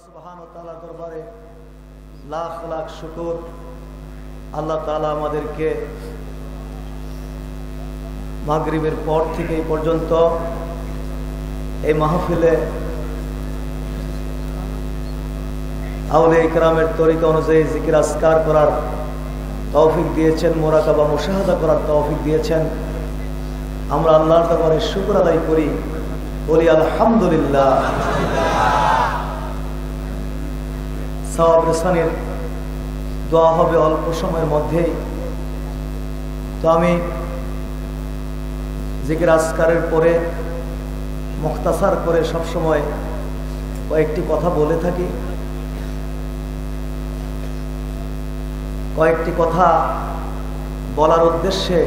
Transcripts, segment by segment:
সুবহানাহু ওয়া তাআলার দরবারে লাখ লাখ শুকর। আল্লাহ তাআলা আমাদেরকে মাগরিবের পর থেকে এই পর্যন্ত এই মাহফিলে আউলিয়া ইকরামের তরিকা অনুযায়ী জিকির আজকার করার তৌফিক দিয়েছেন, মুরাকাবা মুশাহাদা করার তৌফিক দিয়েছেন। আমরা আল্লাহর দরবারে শুকর আদায় করি, বলি আলহামদুলিল্লাহ। সওয়াব রেসানির দোয়া হবে অল্প সময়ের মধ্যেই। তো আমি জিকির আজকারের পরে মুখতাসার করে সবসময় কয়েকটি কথা বলে থাকি। কয়েকটি কথা বলার উদ্দেশ্যে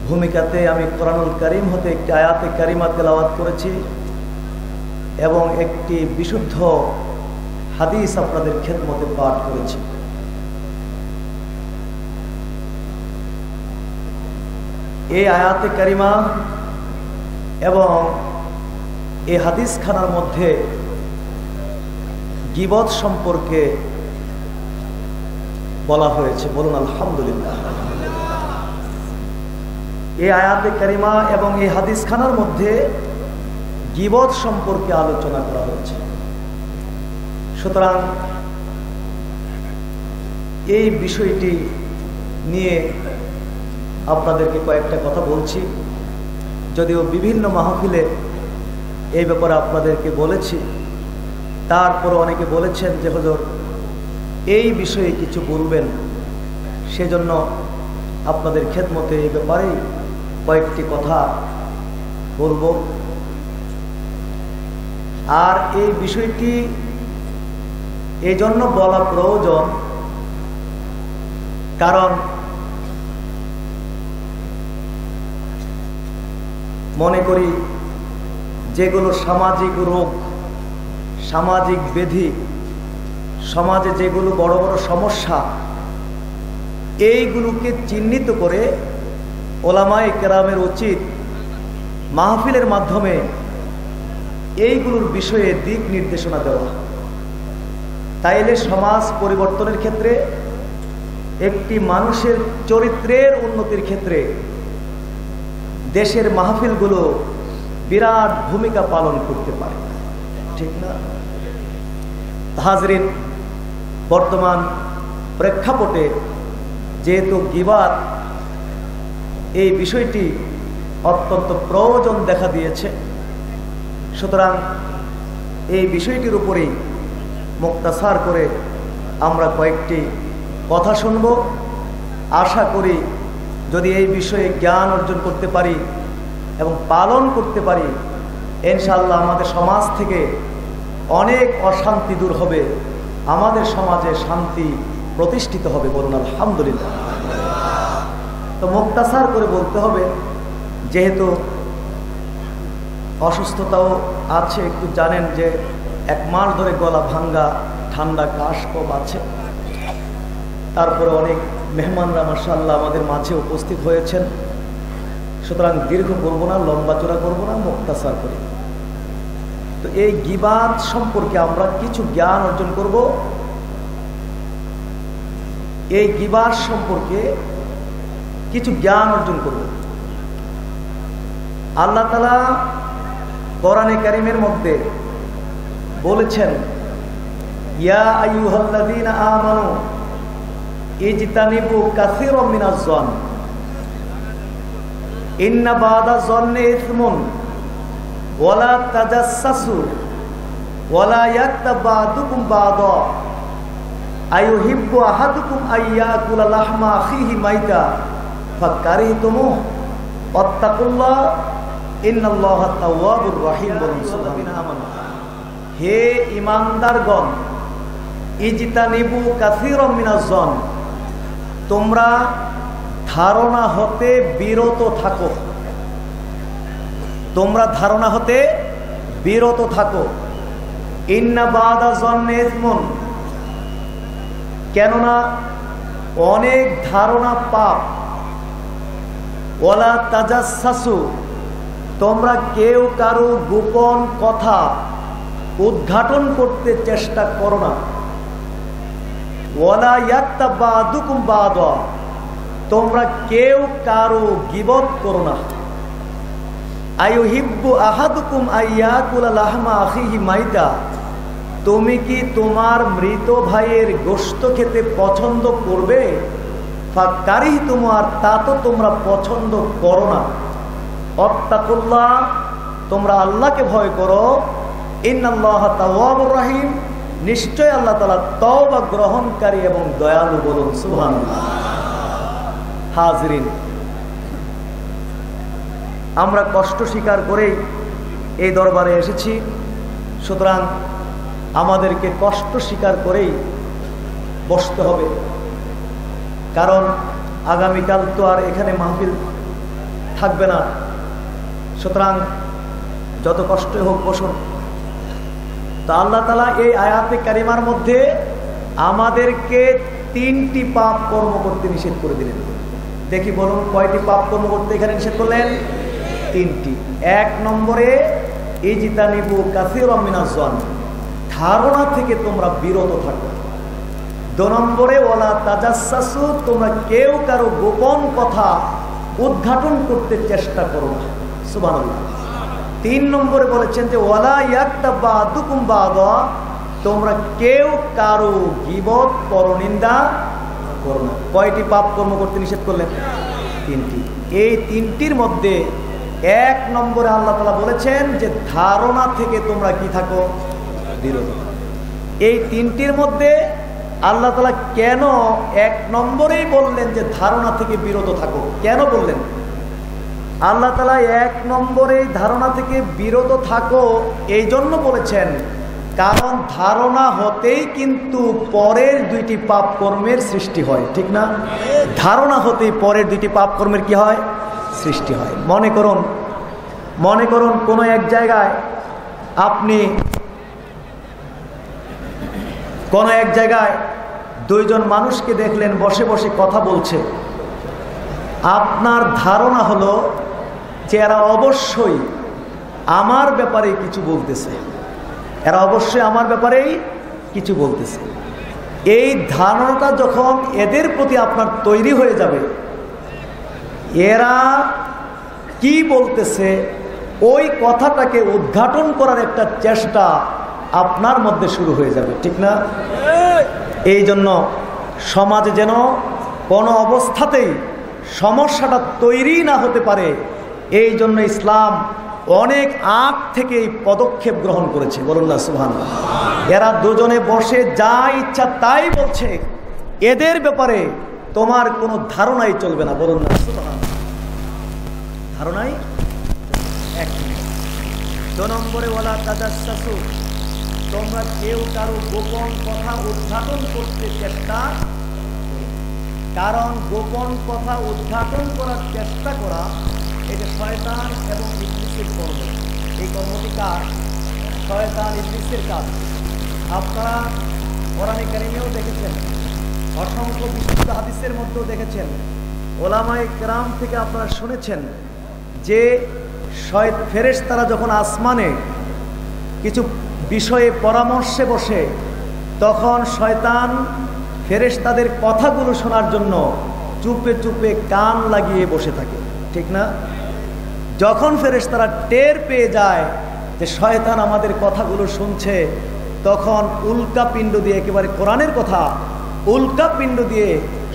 ভূমিকাতে আমি কোরআনুল কারীম হতে একটি আয়াতে কারিমা তেলাওয়াত করেছি এবং একটি বিশুদ্ধ হাদিস আপনাদের খেদমতে পাঠ করেছি। এই আয়াতে কারিমা এবং এই হাদিস খানার মধ্যে গীবত সম্পর্কে বলা হয়েছে, বলুন আলহামদুলিল্লাহ। এই আয়াতে কারিমা এবং এই হাদিস খানার মধ্যে গীবত সম্পর্কে আলোচনা করা হয়েছে। সুতরাং এই বিষয়টি নিয়ে আপনাদেরকে কয়েকটা কথা বলছি, যদিও বিভিন্ন মাহফিলে এই ব্যাপারে আপনাদেরকে বলেছি। তারপর অনেকে বলেছেন যে হুজুর এই বিষয়ে কিছু বলবেন, সেজন্য আপনাদের খেদমতে এই ব্যাপারে কয়েকটি কথা বলবো। আর এই বিষয়টি এই জন্য বলা প্রয়োজন, কারণ মনে করি যেগুলো সামাজিক রোগ, সামাজিক ব্যাধি, সমাজে যেগুলো বড় বড় সমস্যা, এইগুলোকে চিহ্নিত করে ওলামায়ে কেরামের উচিত মাহফিলের মাধ্যমে এইগুলোর বিষয়ে দিক নির্দেশনা দেওয়া। তাইলে সমাজ পরিবর্তনের ক্ষেত্রে, একটি মানুষের চরিত্রের উন্নতির ক্ষেত্রে দেশের মাহফিলগুলো বিরাট ভূমিকা পালন করতে পারে, ঠিক না? হাজরিন, বর্তমান প্রেক্ষাপটে যেহেতু গীবত এই বিষয়টি অত্যন্ত প্রয়োজন দেখা দিয়েছে, সুতরাং এই বিষয়টির উপরেই মুক্তাসার করে আমরা কয়েকটি কথা শুনব। আশা করি যদি এই বিষয়ে জ্ঞান অর্জন করতে পারি এবং পালন করতে পারি, ইনশাআল্লাহ আমাদের সমাজ থেকে অনেক অশান্তি দূর হবে, আমাদের সমাজে শান্তি প্রতিষ্ঠিত হবে, বলুন আলহামদুলিল্লাহ। তো মুক্তাসার করে বলতে হবে, যেহেতু অসুস্থতাও আছে, একটু জানেন যে 1 মাস ধরে গলা ভাঙ্গা, ঠান্ডা, কাশ, কফ আছে। তারপরে অনেক মেহমানরা মাশাআল্লাহ আমাদের মাঝে উপস্থিত হয়েছেন। সুতরাং দীর্ঘ করব না, লম্বা চড়া করব না, মুক্তাসার করি। তো এই গীবত সম্পর্কে আমরা কিছু জ্ঞান অর্জন করব। এই গীবত সম্পর্কে কিছু জ্ঞান অর্জন করব। আল্লাহ তাআলা কোরআনে কারীমের মধ্যে বলেছেন, ইয়া আইয়ুহাল্লাযীনা আমানু ইজতানিবু কাসীরাম মিনাজ যন ইন্না বা'দা যন্নি ইসমুন ওয়ালা তাজাসসু ওয়ালা ইয়াকতাব বা'দুকুম বা'দা আইয়ুহিব্বু আহাদুকুম আইয়াকুলা লাহমা আখিহি মাইতা ফাকারিহতুমুহু ওয়াত্তাকুল্লাহ ইন্নাল্লাহা তাওয়াবুর রহিম। বলুন সুবহানাল্লাহ। হে ঈমানদারগণ, ইজতানিবু কাসীরাম মিনাজ যন, তোমরা ধারণা হতে বিরত থাকো। তোমরা ধারণা হতে বিরত থাকো। ইন্না বা'দা যন্নি ইসমুন, কেননা অনেক ধারণা পাপ। ওয়ালা তাজাসসু, তোমরা কেউ কারো গোপন কথা উদ্ঘাটন করতে চেষ্টা করো না। ওয়ালা ইয়াত্তা বাদুকুম বাদা, তোমরা কেউ কারো গীবত করো না। আইয়ুহিব্বু আহাদুকুম আইয়াকুলা লাহমা আখিহি মাইতা, তুমি কি তোমার মৃত ভাইয়ের গোশত খেতে পছন্দ করবে? ফাকারিহতুমুহু, তা তো তোমরা পছন্দ করো না। ওয়াত্তাকুল্লাহ, তোমরা আল্লাহকে ভয় করো। ইন্নাল্লাহা তাওয়াবুর রহিম, নিশ্চয় আল্লাহ তাআলা তওবা গ্রহণকারী এবং দয়ালু। বলুন সুবহানাল্লাহ। হাজরিন, আমরা কষ্ট স্বীকার করেই এই দরবারে এসেছি, সুতরাং আমাদেরকে কষ্ট স্বীকার করেই বসতে হবে। কারণ আগামীকাল তো আর এখানে মাহফিল থাকবে না, সুতরাং যত কষ্টই হোক বসুন। তো আল্লাহ তাআলা এই আয়াতে কারিমার মধ্যে আমাদেরকে 3টি পাপ কর্ম করতে নিষেধ করে দিলেন। দেখি বলুন, কয়টি পাপ কর্ম করতে এখানে নিষেধ করলেন? 3টি। 1 নম্বরে ইজতানিবু কাসীরাম মিনাজ যান, ধারণা থেকে তোমরা বিরত থাকো। 2 নম্বরে ওয়ালা তাজাসসু, তোমরা কেউ কারো গোপন কথা উদ্ঘাটন করতে চেষ্টা করো না। সুবহানাল্লাহ। 3 নম্বরে বলেছেন যে ওয়ালা ইয়াত্তা বাদুকুম বাদা, তোমরা কেউ কারো গীবত পরনিন্দা করো না। কয়টি পাপ কর্ম করতে নিষেধ করলেন? 3টি। এই 3টির মধ্যে 1 নম্বরে আল্লাহ তাআলা বলেছেন যে ধারণা থেকে তোমরা কি থাকো? বিরত। এই 3টির মধ্যে আল্লাহ তাআলা কেন 1 নম্বরেই বললেন যে ধারণা থেকে বিরত থাকো? কেন বললেন? আল্লাহ তাআলা 1 নম্বরে ধারণা থেকে বিরত থাকো এই জন্য বলেছেন, কারণ ধারণা হতেই কিন্তু পরের 2টি পাপ কর্মের সৃষ্টি হয়, ঠিক না? ধারণা হতেই পরের 2টি পাপ কর্মের কি হয়? সৃষ্টি হয়। মনে করুন কোনো এক জায়গায় আপনি কোনো এক জায়গায় 2 জন মানুষকে দেখলেন বসে বসে কথা বলছে। আপনার ধারণা হলো যে এরা অবশ্যই আমার ব্যাপারে কিছু বলতেছে, এরা অবশ্যই আমার ব্যাপারেই কিছু বলতেছে। এই ধারণাটা যখন এদের প্রতি আপনার তৈরি হয়ে যাবে, এরা কি বলতেছে ওই কথাটাকে উদ্ঘাটন করার একটা চেষ্টা আপনার মধ্যে শুরু হয়ে যাবে, ঠিক না? এই জন্য সমাজে যেন কোনো অবস্থাতেই সমস্যাটা তৈরি না হতে পারে, এই জন্য ইসলাম অনেক আগ থেকে এই পদক্ষেপ গ্রহণ করেছে। বলুন না সুবহানাল্লাহ। এরা দুজনে বসে যা ইচ্ছা তাই বলছে, এদের ব্যাপারে তোমার কোনো ধারণাই চলবে না। বলুন না সুবহানাল্লাহ। ধারণাই 1 2 নম্বরে ওয়ালা তাজাসসু, তোমরা কেউ কারো গোপন কথা উদ্ঘাটন করতে চেষ্টা, কারণ গোপন কথা উদ্ঘাটন করার চেষ্টা করা এটা শয়তান এবং ইবলীসের কর্ম। এই কর্মটি কার? শয়তান ইবলীসের কাজ। আপনারা কোরআনে কারিমেও দেখেছেন, অসংখ্য বিশুদ্ধ হাদিসের মধ্যেও দেখেছেন, ওলামায়ে কেরাম থেকে আপনারা শুনেছেন যে ফেরেশতারা যখন আসমানে কিছু বিষয়ে পরামর্শে বসে, তখন শয়তান ফেরেশতাদের কথাগুলো শোনার জন্য চুপে চুপে কান লাগিয়ে বসে থাকে, ঠিক না? যখন ফেরেশতারা টের পেয়ে যায় যে শয়তান আমাদের কথাগুলো শুনছে, তখন উল্কা পিণ্ড দিয়ে, একেবারে কোরআনের কথা, উল্কা পিণ্ড দিয়ে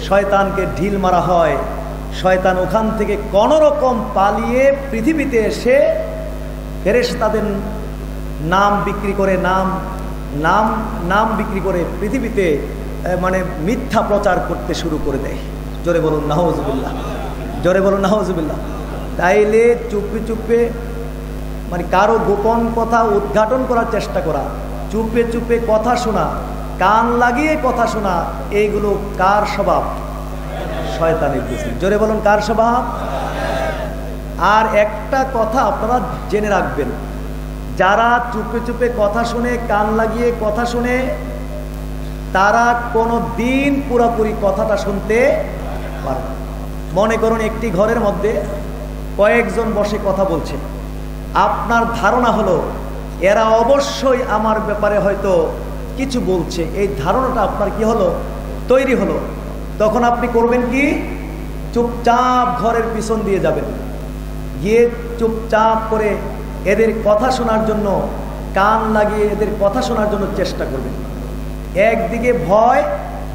শয়তানকে ঢিল মারা হয়। শয়তান ওখান থেকে কোনো রকম পালিয়ে পৃথিবীতে এসে ফেরেশতাদের নাম বিক্রি করে, নাম বিক্রি করে পৃথিবীতে মানে মিথ্যা প্রচার করতে শুরু করে দেয়। জোরে বলুন নাউজুবিল্লাহ, জোরে বলুন নাউজুবিল্লাহ। তাইলে চুপে চুপে মানে কারো গোপন কথা উদ্ঘাটন করার চেষ্টা করা, চুপে চুপে কথা শোনা, কান লাগিয়ে কথা শোনা, এইগুলো কার স্বভাব? শয়তানের। জোরে বলুন কার স্বভাব? আর একটা কথা আপনারা জেনে রাখবেন, যারা চুপে চুপে কথা শুনে, কান লাগিয়ে কথা শুনে, তারা কোনো দিন পুরোপুরি কথাটা শুনতে পারে না। মনে করুন একটি ঘরের মধ্যে কয়েকজন বসে কথা বলছে, আপনার ধারণা হলো এরা অবশ্যই আমার ব্যাপারে হয়তো কিছু বলছে, এই ধারণাটা আপনার কি হলো, তৈরি হলো। তখন আপনি করবেন কি, চুপচাপ ঘরের পিছন দিয়ে যাবেন, গিয়ে চুপচাপ করে এদের কথা শোনার জন্য কান লাগিয়ে এদের কথা শোনার জন্য চেষ্টা করবেন। একদিকে ভয়,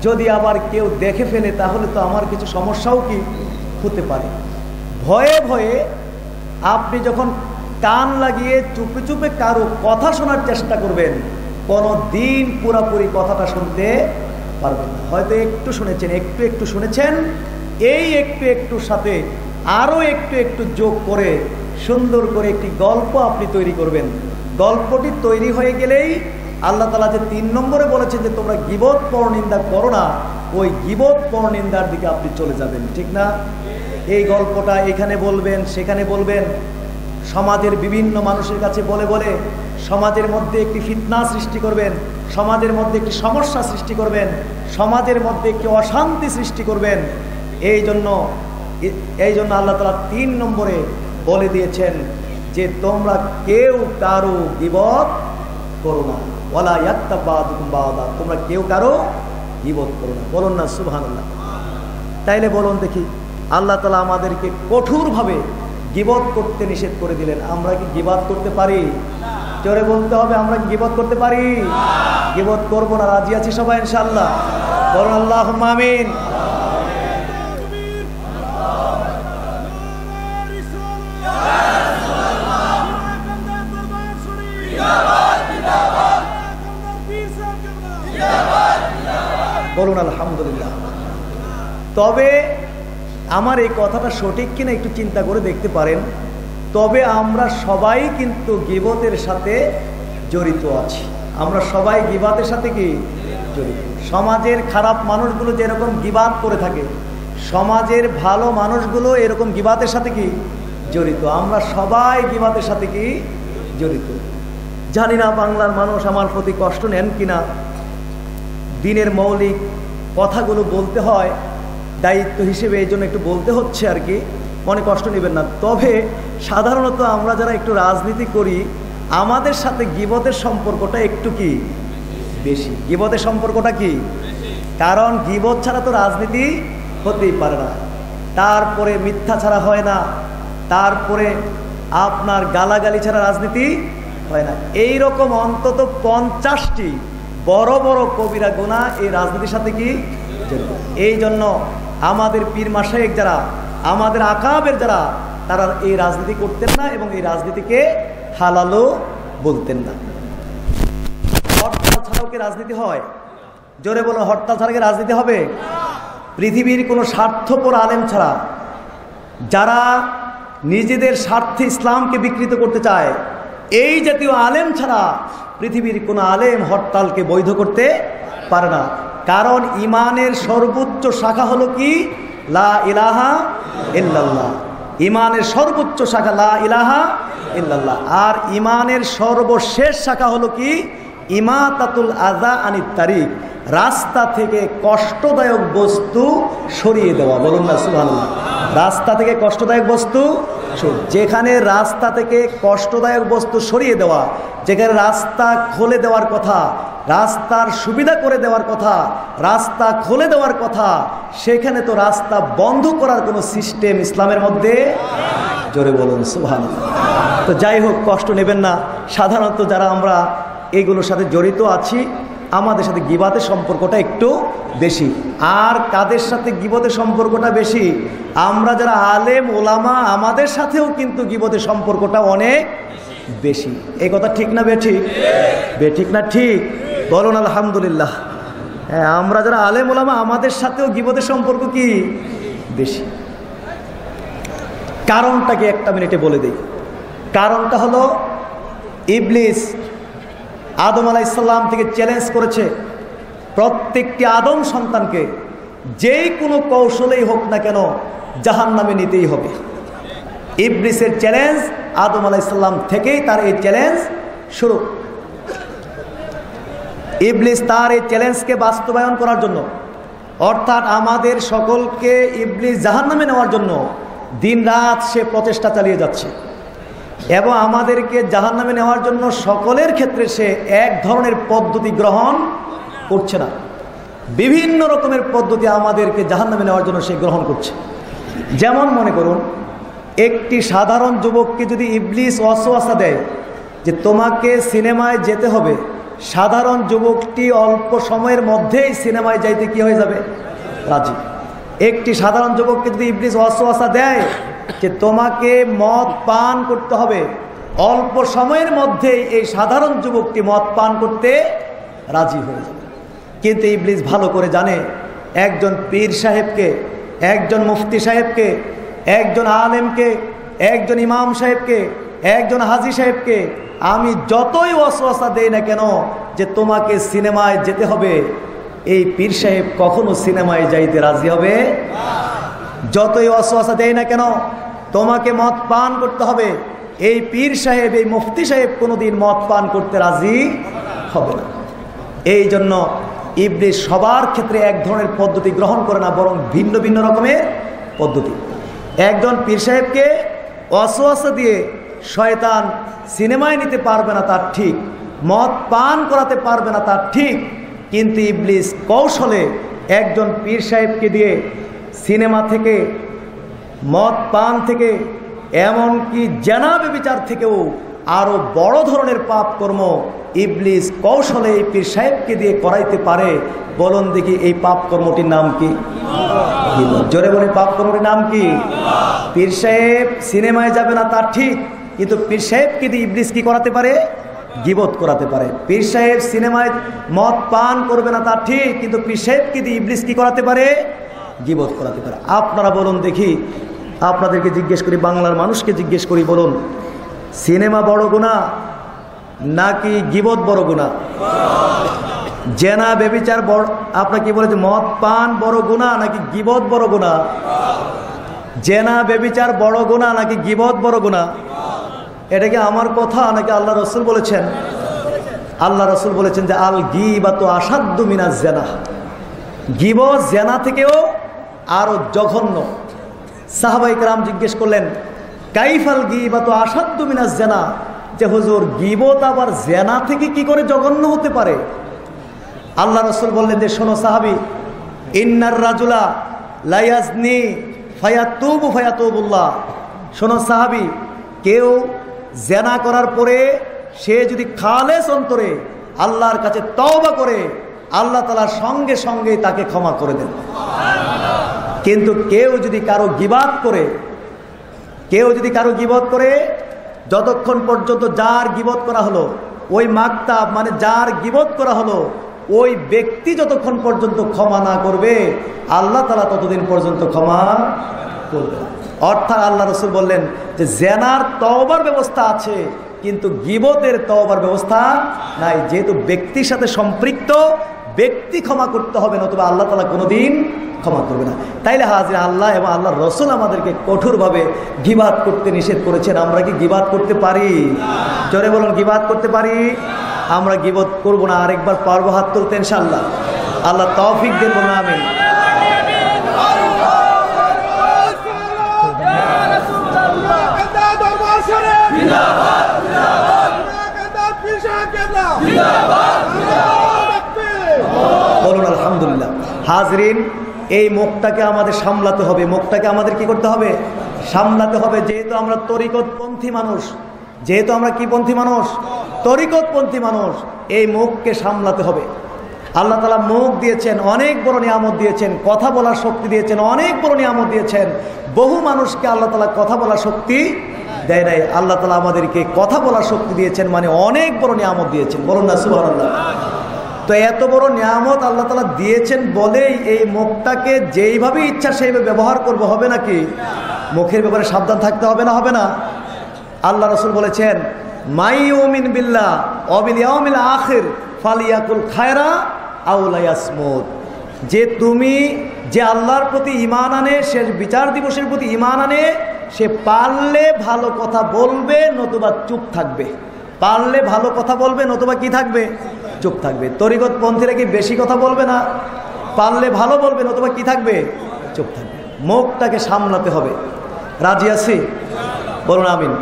যদি আবার কেউ দেখে ফেলে তাহলে তো আমার কিছু সমস্যাও কি হতে পারে। ভয়ে ভয়ে আপনি যখন কান লাগিয়ে চুপে চুপে কারো কথা শোনার চেষ্টা করবেন, কোনো দিন পুরাপুরি কথাটা শুনতে পারবেন না। হয়তো একটু শুনেছেন, একটু একটু শুনেছেন, এই একটু একটুর সাথে আরও একটু একটু যোগ করে সুন্দর করে একটি গল্প আপনি তৈরি করবেন। গল্পটি তৈরি হয়ে গেলেই আল্লাহ তাআলা যে 3 নম্বরে বলেছেন যে তোমরা গীবত পরনিন্দা করো না, ওই গীবত পরনিন্দার দিকে আপনি চলে যাবেন, ঠিক না? এই গল্পটা এখানে বলবেন, সেখানে বলবেন, সমাজের বিভিন্ন মানুষের কাছে বলে বলে সমাজের মধ্যে একটি ফিতনা সৃষ্টি করবেন, সমাজের মধ্যে একটি সমস্যা সৃষ্টি করবেন, সমাজের মধ্যে একটি অশান্তি সৃষ্টি করবেন। এই জন্য আল্লাহ তাআলা 3 নম্বরে বলে দিয়েছেন যে তোমরা কেউ কারো গীবত করো না, ওয়ালা ইয়াত্তা বাদুকুম বাদা, তোমরা কেউ কারো গীবত করো না। বলুন না সুবহানাল্লাহ। তাইলে বলুন দেখি, আল্লাহ তাআলা আমাদেরকে কঠোরভাবে গীবত করতে নিষেধ করে দিলেন, আমরা কি গীবত করতে পারি? জোরে বলতে হবে, আমরা কি গীবত করতে পারি? গীবত করব না, রাজি আছি সবাই ইনশাআল্লাহ? বলুন আল্লাহুম্মা আমিন। বলুন আলহামদুলিল্লাহ। তবে আমার এই কথাটা সঠিক কিনা একটু চিন্তা করে দেখতে পারেন। তবে আমরা সবাই কিন্তু গীবতের সাথে জড়িত আছি, আমরা সবাই গীবতের সাথে কি জড়িত। সমাজের খারাপ মানুষগুলো যেরকম গীবত করে থাকে, সমাজের ভালো মানুষগুলো এরকম গীবতের সাথে কি জড়িত। আমরা সবাই গীবতের সাথে কি জড়িত। জানি না বাংলার মানুষ আমার প্রতি কষ্ট নেন কিনা, দিনের মৌলিক কথাগুলো বলতে হয় দায়িত্ব হিসেবে, এই জন্য একটু বলতে হচ্ছে আর কি, মনে কষ্ট নেবেন না। তবে সাধারণত আমরা যারা একটু রাজনীতি করি, আমাদের সাথে গীবতের সম্পর্কটা একটু কি বেশি। গীবতের সম্পর্কটা কি, কারণ গীবত ছাড়া তো রাজনীতি হতেই পারে না, তারপরে মিথ্যা ছাড়া হয় না, তারপরে আপনার গালাগালি ছাড়া রাজনীতি হয় না। এই রকম অন্তত 50টি বড় বড় কবিরা গুনাহ এই রাজনীতির সাথে কি জড়িত। এই জন্য আমাদের পীর মাশায়েখ যারা, আমাদের আকাবের যারা, তারা এই রাজনীতি করতেন না এবং এই রাজনীতিকে হালালও বলতেন না। হরতাল ছাড়াও কি রাজনীতি হয়? জোরে বলুন, হরতাল ছাড়া কি রাজনীতি হবে? পৃথিবীর কোনো স্বার্থপর আলেম ছাড়া, যারা নিজেদের স্বার্থে ইসলামকে বিকৃত করতে চায়, এই জাতীয় আলেম ছাড়া পৃথিবীর কোনো আলেম হরতালকে বৈধ করতে পারে না। কারণ ইমানের সর্বোচ্চ শাখা হলো কি, লা ইলাহা ইল্লাল্লাহ। ইমানের সর্বোচ্চ শাখা লা ইলাহা ইল্লাল্লাহ। আর ইমানের সর্বশেষ শাখা হলো কি, ইমাতাতুল আযা আনিত তারিক, রাস্তা থেকে কষ্টদায়ক বস্তু সরিয়ে দেওয়া। বলুন না সুবহানাল্লাহ। রাস্তা থেকে কষ্টদায়ক বস্তু, যেখানে রাস্তা থেকে কষ্টদায়ক বস্তু সরিয়ে দেওয়া, যেখানে রাস্তা খুলে দেওয়ার কথা, রাস্তার সুবিধা করে দেওয়ার কথা, রাস্তা খুলে দেওয়ার কথা, সেখানে তো রাস্তা বন্ধ করার কোনো সিস্টেম ইসলামের মধ্যে। জোরে বলুন সুবহানাল্লাহ। তো যাই হোক, কষ্ট নেবেন না। সাধারণত যারা আমরা এইগুলোর সাথে জড়িত আছি, আমাদের সাথে গীবতের সম্পর্কটা একটু বেশি। আর কাদের সাথে গীবতের সম্পর্কটা বেশি? আমরা যারা আলেম ওলামা, আমাদের সাথেও কিন্তু গীবতের সম্পর্কটা অনেক বেশি। এই কথা ঠিক না বেঠিক? বেঠিক না ঠিক? বলুন আলহামদুলিল্লাহ। হ্যাঁ, আমরা যারা আলেম ওলামা, আমাদের সাথেও গীবতের সম্পর্ক কি বেশি। কারণটাকে একটা মিনিটে বলে দিই। কারণটা হলো, ইবলিস আদম আলাইহিস সালাম থেকে চ্যালেঞ্জ করেছে প্রত্যেকটি আদম সন্তানকে, যেই কোনো কৌশলেই হোক না কেন জাহান্নামে নিতেই হবে। ইবলিসের চ্যালেঞ্জ আদম আলাইহিস সালাম থেকেই তার এই চ্যালেঞ্জ শুরু। ইবলিস তার এই চ্যালেঞ্জকে বাস্তবায়ন করার জন্য, অর্থাৎ আমাদের সকলকে ইবলিস জাহান্নামে নেওয়ার জন্য দিন রাত সে প্রচেষ্টা চালিয়ে যাচ্ছে। এবং আমাদেরকে জাহান্নামে নেওয়ার জন্য সকলের ক্ষেত্রে সে এক ধরনের পদ্ধতি গ্রহণ করছে না, বিভিন্ন রকমের পদ্ধতি আমাদেরকে জাহান্নামে নেওয়ার জন্য সে গ্রহণ করছে। যেমন মনে করুন, একটি সাধারণ যুবককে যদি ইবলিস ওয়াসওয়াসা দেয় যে তোমাকে সিনেমায় যেতে হবে, সাধারণ যুবকটি অল্প সময়ের মধ্যেই সিনেমায় যাইতে কি হয়ে যাবে? রাজি। একটি সাধারণ যুবককে যদি ইবলিস ওয়াসওয়াসা দেয় যে তোমাকে মদ পান করতে হবে, অল্প সময়ের মধ্যেই এই সাধারণ যুবকটি মদ পান করতে রাজি হয়ে যাবে। কিন্তু ইবলিস ভালো করে জানে একজন পীর সাহেবকে, একজন মুফতি সাহেবকে, একজন আলেমকে, একজন ইমাম সাহেবকে, একজন হাজী সাহেবকে আমি যতই ওয়াসওয়াসা দেই না কেন যে তোমাকে সিনেমায় যেতে হবে, এই পীর সাহেব কখনো সিনেমায় যাইতে রাজি হবে? যতই ওয়াসওয়াসা দেই না কেন তোমাকে মদ পান করতে হবে, এই পীর সাহেব, এই মুফতি সাহেব কোনোদিন মদ পান করতে রাজি হবে না। এই জন্য ইবলিস সবার ক্ষেত্রে এক ধরনের পদ্ধতি গ্রহণ করে না, বরং ভিন্ন ভিন্ন রকমের পদ্ধতি। একজন পীর সাহেবকে ওয়াসওয়াসা দিয়ে শয়তান সিনেমায় নিতে পারবে না তার ঠিক, মদ পান করাতে পারবে না তার ঠিক, কিন্তু ইবলিস কৌশলে একজন পীর সাহেবকে দিয়ে সিনেমা থেকে, মদ পান থেকে, এমনকি জেনা ব্যভিচার থেকেও আরো বড় ধরনের পাপ কর্ম ইবলিস কৌশলে এই পীর সাহেবকে দিয়ে করাইতে পারে। বলুন দেখি এই পাপ কর্মটির নাম কি? জোরে বলে পাপ কর্মটির নাম কি? পীর সাহেব সিনেমায় যাবে না তার ঠিক, কিন্তু পীর সাহেবকে দিয়ে ইবলিস কি করাতে পারে? গীবত করাতে পারে। পীর সাহেব সিনেমায় মদ পান করবে না তার ঠিক, কিন্তু পীর সাহেবকে দিয়ে ইবলিস কি করাতে পারে? গীবত করাতে পারে। আপনারা বলুন দেখি, আপনাদেরকে জিজ্ঞেস করি, বাংলার মানুষকে জিজ্ঞেস করি, বলুন সিনেমা বড় গুনাহ নাকি গীবত বড় গুনাহ? জেনা ব্যভিচার বড়, আপনার কি বলেছে, মদ পান বড় গুনাহ নাকি গীবত বড় গুনাহ? জেনা ব্যভিচার বড় গুনাহ নাকি গীবত বড় গুনাহ? এটা কি আমার কথা নাকি আল্লাহ রসুল বলেছেন? আল্লাহ রসুল বলেছেন যে আল গীবাতু আসাদ্দু মিনাজ জিনা, গীবত জেনা থেকেও আরো জঘন্য। সাহাবায়ে কেরাম জিজ্ঞেস করলেন কাইফাল গীবাতু আসাদ্দু মিনাজ জিনা, যে হুজুর গীবত আবার জেনা থেকে কি করে জঘন্য হতে পারে? আল্লাহ রসুল বললেন যে শোনো সাহাবী, ইন্নার রাজুলা লা ইয়াজনি ফায়াতুবু ফায়াতুবুল্লাহ। শোনো সাহাবী, কেউ জেনা করার পরে সে যদি খালেস অন্তরে আল্লাহর কাছে তওবা করে, আল্লাহ তাআলা সঙ্গে সঙ্গে তাকে ক্ষমা করে দেন। কিন্তু কেউ যদি কারো গীবাত করে, কেউ যদি কারো গীবত করে, যতক্ষণ পর্যন্ত যার গীবত করা হলো ওই মাকতাব, মানে যার গীবত করা হলো ওই ব্যক্তি যতক্ষণ পর্যন্ত ক্ষমা না করবে, আল্লাহ তাআলা ততদিন পর্যন্ত ক্ষমা করবে না। অর্থাৎ আল্লাহ রসুল বললেন যে জেনার তওবার ব্যবস্থা আছে, কিন্তু গীবতের তওবার ব্যবস্থা নাই। যেহেতু ব্যক্তির সাথে সম্পৃক্ত, ব্যক্তি ক্ষমা করতে হবে, নতুবা আল্লাহ তাআলা কোনোদিন ক্ষমা করবে না। তাইলে হাজির, আল্লাহ এবং আল্লাহর রসুল আমাদেরকে কঠোরভাবে গীবাত করতে নিষেধ করেছেন। আমরা কি গীবাত করতে পারি? জোরে বলুন, গীবাত করতে পারি? আমরা গীবত করব না। আরেকবার পারবো হাত তুলতে ইনশাআল্লাহ? আল্লাহ তৌফিক দেন, বলুন আমিন। বলুন আলহামদুলিল্লাহ। হাজরিন, এই মুখটাকে আমাদের সামলাতে হবে, মুখটাকে আমাদের কি করতে হবে? সামলাতে হবে। যেহেতু আমরা তরিকতপন্থী মানুষ, যেহেতু আমরা কি পন্থী মানুষ? তরিকতপন্থী মানুষ, এই মুখকে সামলাতে হবে। আল্লাহ তাআলা মুখ দিয়েছেন, অনেক বড় নিয়ামত দিয়েছেন, কথা বলার শক্তি দিয়েছেন, অনেক বড় নিয়ামত দিয়েছেন। বহু মানুষকে আল্লাহ তাআলা কথা বলার শক্তি দেয় নাই, আল্লাহ তাআলা আমাদেরকে কথা বলার শক্তি দিয়েছেন, মানে অনেক বড় নিয়ামত দিয়েছেন। বলুন না সুবহানাল্লাহ। তো এত বড় নিয়ামত আল্লাহ তাআলা দিয়েছেন বলেই এই মুখটাকে যেইভাবে ইচ্ছা সেইভাবে ব্যবহার করব, হবে নাকি? মুখের ব্যাপারে সাবধান থাকতে হবে না? হবে না? আল্লাহ রসুল বলেছেন মাই ইউমিন বিল্লাহ ওয়া বিল ইয়াউমিল আখির ফালিয়াকুল খায়রা আও লায়াসমুত। যে তুমি যে আল্লাহর প্রতি ঈমান আনে, শেষ বিচার দিবসের প্রতি ঈমান আনে, সে পারলে ভালো কথা বলবে, নতুবা চুপ থাকবে। পারলে ভালো কথা বলবে, নতুবা কি থাকবে? চুপ থাকবে। তরিকতপন্থীরা কি বেশি কথা বলবে না? পারলে ভালো বলবে, নতুবা কি থাকবে? চুপ থাকবে। মুখটাকে সামলাতে হবে। রাজি আছি? বলুন আমিন।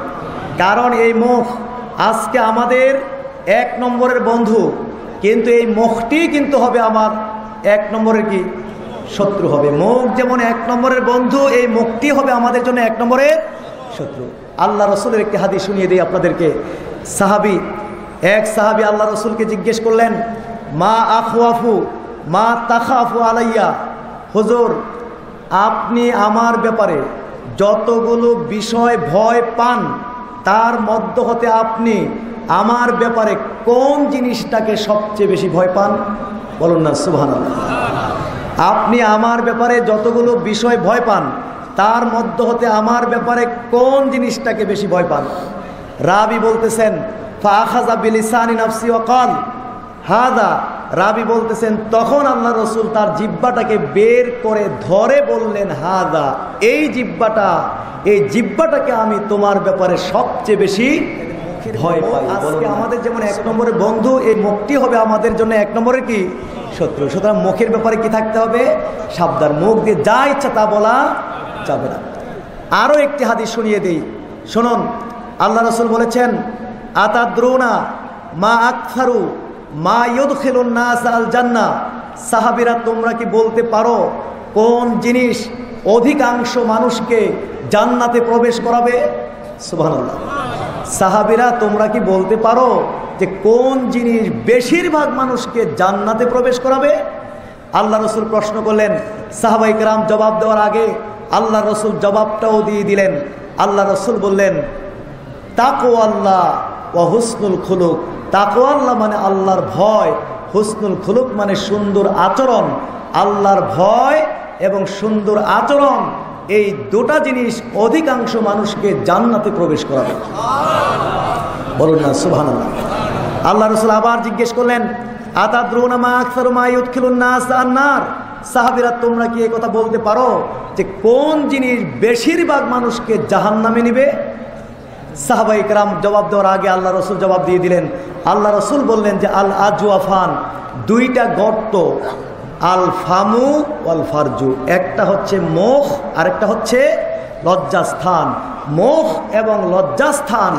কারণ এই মুখ আজকে আমাদের 1 নম্বরের বন্ধু, কিন্তু এই মুখটি কিন্তু হবে আমার 1 নম্বরের কি শত্রু হবে। মুখ যেমন 1 নম্বরের বন্ধু, এই মুখটি হবে আমাদের জন্য 1 নম্বরের শত্রু। আল্লাহ রসুলের একটি হাদিস শুনিয়ে দিই আপনাদেরকে। এক সাহাবী আল্লাহ রসুলকে জিজ্ঞেস করলেন, মা আখওয়াফু মা তাখাফু আলাইয়া, হুজুর আপনি আমার ব্যাপারে যতগুলো বিষয় ভয় পান তার মধ্য হতে আপনি আমার ব্যাপারে কোন জিনিসটাকে সবচেয়ে বেশি ভয় পান? বলুন না সুবহানাল্লাহ। আপনি আমার ব্যাপারে যতগুলো বিষয় ভয় পান তার মধ্য হতে আমার ব্যাপারে কোন জিনিসটাকে বেশি ভয় পান? রাবি বলতেছেন ফাখাযা বিলিসানি নাফসি ওয়া ক্বাল হাদা, রাবি বলতেছেন তখন আল্লাহ রসুল তার জিহ্বাটাকে বের করে ধরে বললেন, হাদা, এই জিহ্বাটাকে আমি তোমার ব্যাপারে সবচেয়ে বেশি ভয় পাই। আজকে আমাদের যেমন 1 নম্বরের বন্ধু, এই মুখটি হবে আমাদের জন্য 1 নম্বরের কি শত্রু। সুতরাং মুখের ব্যাপারে কি থাকতে হবে? সাবধান। মুখ দিয়ে যা ইচ্ছা তা বলা যাবে না। আরও একটি হাদিস শুনিয়ে দিই, শুনুন। আল্লাহ রসুল বলেছেন, আতাদ্রুনা মা আকসারু মা ইউদখিলুন নাস আল জান্নাহ, সাহাবীরা তোমরা কি বলতে পারো কোন জিনিস অধিকাংশ মানুষকে জান্নাতে প্রবেশ করাবে? সুবহানাল্লাহ। সাহাবীরা তোমরা কি বলতে পারো যে কোন জিনিস বেশিরভাগ মানুষকে জান্নাতে প্রবেশ করাবে? আল্লাহ রসুল প্রশ্ন করলেন, সাহাবায়ে কেরাম জবাব দেওয়ার আগে আল্লাহ রসুল জবাবটাও দিয়ে দিলেন। আল্লাহ রসুল বললেন, তাকওয়াল্লাহ ওয়া হুসনুল খুলুক। তাকওয়াল্লাহ মানে আল্লাহর ভয়, হুসনুল খুলুক মানে সুন্দর আচরণ। আল্লাহর ভয় এবং সুন্দর আচরণ, এই দুটা জিনিস অধিকাংশ মানুষকে জান্নাতে প্রবেশ করাবে। বলুন না সুবহানাল্লাহ। আল্লাহ রাসূল আবার জিজ্ঞেস করলেন, আতাদরুনা মা আকসারু মা ইউদখিলুন নাস আন-নার, সাহাবীরা তোমরা কি এই কথা বলতে পারো যে কোন জিনিস বেশিরভাগ মানুষকে জাহান্নামে নিবে? সাহাবায়ে কেরাম জবাব দেওয়ার আগে আল্লাহ রসুল জবাব দিয়ে দিলেন। আল্লাহ রসুল বললেন যে আল আজওয়াফান, 2টা গর্ত, আল ফামু ওয়াল ফারজু, একটা হচ্ছে মুখ আর একটা হচ্ছে লজ্জাস্থান। মুখ এবং লজ্জাস্থান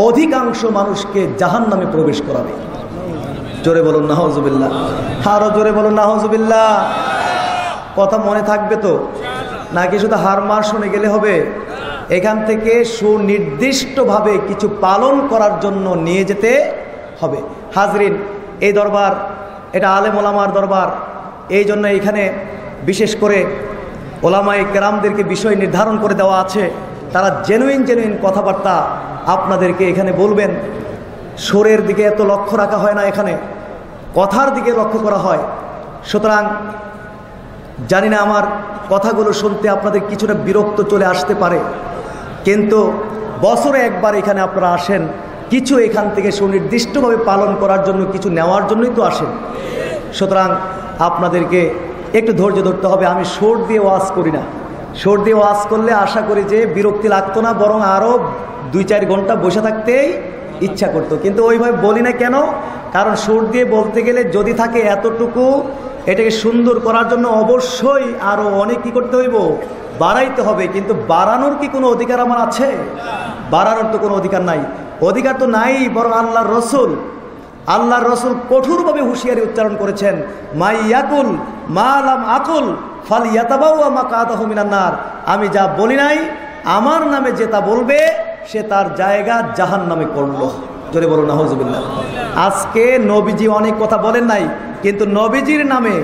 অধিকাংশ মানুষকে জাহান্নামে প্রবেশ করাবে। জোরে বলুন নাউজুবিল্লাহ। আরো জোরে বলুন নাউজুবিল্লাহ। কথা মনে থাকবে তো, নাকি শুধু হারমার শুনে গেলে হবে? এখান থেকে সুনির্দিষ্টভাবে কিছু পালন করার জন্য নিয়ে যেতে হবে। হাজরিন, এই দরবার এটা আলেম ওলামার দরবার, এই জন্য এখানে বিশেষ করে ওলামায়ে কেরামদেরকে বিষয় নির্ধারণ করে দেওয়া আছে। তারা জেনুইন কথাবার্তা আপনাদেরকে এখানে বলবেন। সুরের দিকে এত লক্ষ্য রাখা হয় না, এখানে কথার দিকে লক্ষ্য করা হয়। সুতরাং জানি না আমার কথাগুলো শুনতে আপনাদের কিছুটা বিরক্ত চলে আসতে পারে, কিন্তু বছরে একবার এখানে আপনারা আসেন, কিছু এখান থেকে সুনির্দিষ্টভাবে পালন করার জন্য, কিছু নেওয়ার জন্যই তো আসেন। সুতরাং আপনাদেরকে একটু ধৈর্য ধরতে হবে। আমি সুর দিয়ে ওয়াজ করি না। সুর দিয়ে ওয়াজ করলে আশা করি যে বিরক্তি লাগতো না, বরং আরও 2-4 ঘন্টা বসে থাকতেই ইচ্ছা করতো। কিন্তু ওইভাবে বলি না কেন? কারণ সুর দিয়ে বলতে গেলে যদি থাকে এতটুকু, এটাকে সুন্দর করার জন্য অবশ্যই আরও অনেক কী করতে হইব, বাড়াইতে হবে। কিন্তু বাড়ানোর কি কোনো অধিকার আমার আছে? বাড়ানোর তো কোনো অধিকার নাই। অধিকার তো নাই, বরং আল্লাহর রসুল কঠোরভাবে হুঁশিয়ারি উচ্চারণ করেছেন, মাইয়াকুল মালাম আকুল ফালিয়াতাবাওয়া মাকআদাহু মিনান নার। আমি যা বলি নাই, আমার নামে যে তা বলবে সে তার জায়গা জাহান্নামে করলো। জোরে বলুন নাউজুবিল্লাহ। আজকে নবীজি অনেক কথা বলেন নাই, কিন্তু নবীজির নামে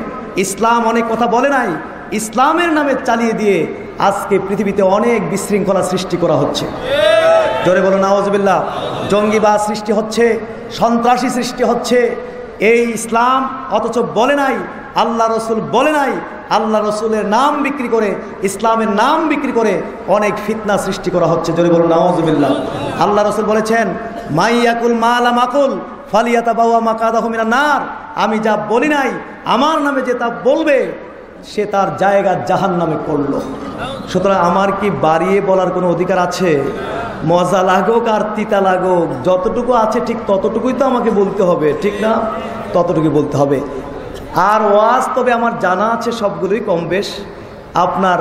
ইসলাম অনেক কথা বলে নাই। ইসলামের নামে চালিয়ে দিয়ে আজকে পৃথিবীতে অনেক বিশৃঙ্খলা সৃষ্টি করা হচ্ছে। জোরে বলুন নাউজুবিল্লাহ। জঙ্গিবাদ সৃষ্টি হচ্ছে, সন্ত্রাসী সৃষ্টি হচ্ছে। এই ইসলাম অথচ বলে নাই, আল্লাহ রসুল বলে নাই। আল্লাহ রসুলের নাম বিক্রি করে, ইসলামের নাম বিক্রি করে অনেক ফিতনা সৃষ্টি করা হচ্ছে। জোরে বলুন নাউজুবিল্লাহ। আল্লাহ রসুল বলেছেন, মাইয়াকুল মালাম আকুল ফালিয়াতাবাওয়া মাকআদাহু মিনান নার। আমি যা বলি নাই, আমার নামে যে তা বলবে সে তার জায়গা জাহান্নামে করলো। সুতরাং আমার কি বাড়িয়ে বলার কোনো অধিকার আছে? মজা লাগুক আর তিতা লাগুক, যতটুকু আছে ঠিক ততটুকুই তো আমাকে বলতে হবে, ঠিক না? ততটুকুই বলতে হবে। আর ওয়াজ তবে আমার জানা আছে সবগুলোই কম বেশ। আপনার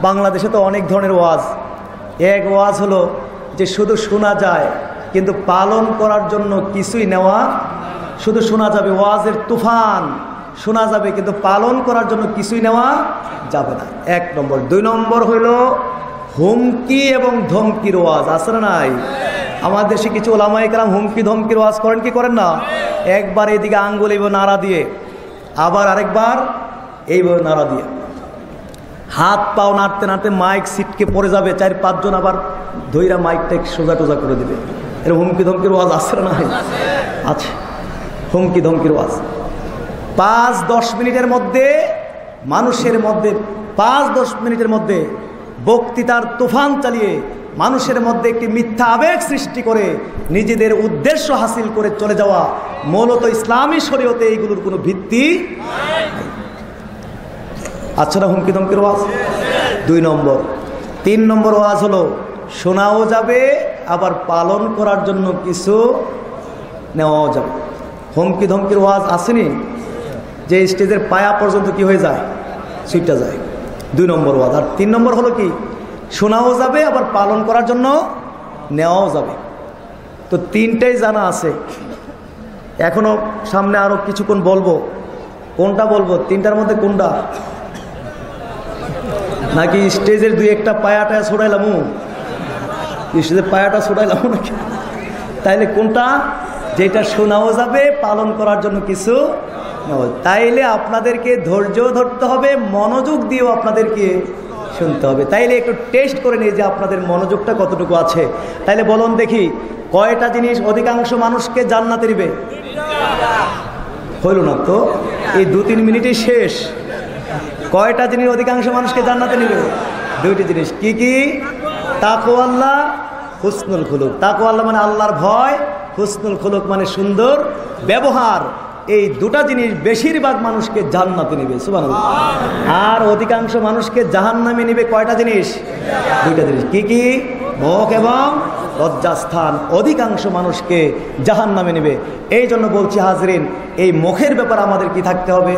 বাংলাদেশে তো অনেক ধরনের ওয়াজ। এক ওয়াজ হলো যে শুধু শোনা যায় কিন্তু পালন করার জন্য কিছুই নেওয়া, শুধু শোনা যাবে, ওয়াজের তুফান শোনা যাবে কিন্তু পালন করার জন্য কিছুই নেওয়া যাবে না, 1 নম্বর। 2 নম্বর হইল হুমকি এবং ধমকির ওয়াজ। আছে না নাই? আমাদের দেশে কিছু ওলামায়ে কেরাম হুমকি ধমকির ওয়াজ করেন কি করেন না? একবার এইদিকে আঙ্গুল এইভাবে নাড়া দিয়ে, আবার আরেকবার এইভাবে নাড়া দিয়ে, হাত পাও নাড়তে নাড়তে মাইক সিটকে পড়ে যাবে, 4-5 জন আবার ধইরা মাইকটা সোজা টোজা করে দেবে। এর হুমকি ধমকির ওয়াজ আছে না নাই? আছে হুমকি ধমকির ওয়াজ। 5-10 মিনিটের মধ্যে মানুষের মধ্যে 5-10 মিনিটের মধ্যে বক্তৃতার তুফান চালিয়ে মানুষের মধ্যে একটি মিথ্যা আবেগ সৃষ্টি করে নিজেদের উদ্দেশ্য হাসিল করে চলে যাওয়া, মূলত ইসলামী শরীয়তে এইগুলোর কোনো ভিত্তি আচ্ছা না? হুমকি ধমকির ওয়াজ 2 নম্বর। 3 নম্বর ওয়াজ হলো শোনাও যাবে আবার পালন করার জন্য কিছু নেওয়াও যাবে। হুমকি ধমকির ওয়াজ আসেনি যে স্টেজের পায়া পর্যন্ত কি হয়ে যায়, সুইটটা যায়, 2 নম্বর ওয়াজ। আর 3 নম্বর হলো কি শোনাও যাবে আবার পালন করার জন্য নেওয়াও যাবে। তো 3টাই জানা আছে। এখনো সামনে আরো কিছুক্ষণ বলবো। কোনটা বলবো? 3টার মধ্যে কোনটা? নাকি স্টেজের 2-1টা পায়াটা ছড়াইলাম, স্টেজের পায়াটা ছড়াইলাম নাকি? তাইলে কোনটা? যেটা শোনাও যাবে পালন করার জন্য কিছু। তাইলে আপনাদেরকে ধৈর্য ধরতে হবে, মনোযোগ দিয়েও আপনাদেরকে শুনতে হবে। তাইলে একটু টেস্ট করে নিই যে আপনাদের মনোযোগটা কতটুকু আছে। তাইলে বলুন দেখি, কয়টা জিনিস অধিকাংশ মানুষকে জান্নাতে নিবে? হইল না তো, এই 2-3 মিনিটই শেষ। কয়টা জিনিস অধিকাংশ মানুষকে জান্নাতে নিবে? 2টি জিনিস। কি কি? তাকওয়া আল্লাহ, হুসনুল খুলুক। তাকওয়া আল্লাহ মানে আল্লাহর ভয়, হুসনুল খুলুক মানে সুন্দর ব্যবহার। এই 2টা জিনিস বেশিরভাগ মানুষকে জান্নাতে নিবে, সুবহানাল্লাহ। আর অধিকাংশ মানুষকে জাহান্নামে নিবে কয়টা জিনিস? 2টা জিনিস। কি কি? মুখ এবং লজ্জাস্থান অধিকাংশ মানুষকে জাহান্নামে নিবে। এই জন্য বলছি হাজরিন, এই মুখের ব্যাপারে আমাদের কি থাকতে হবে?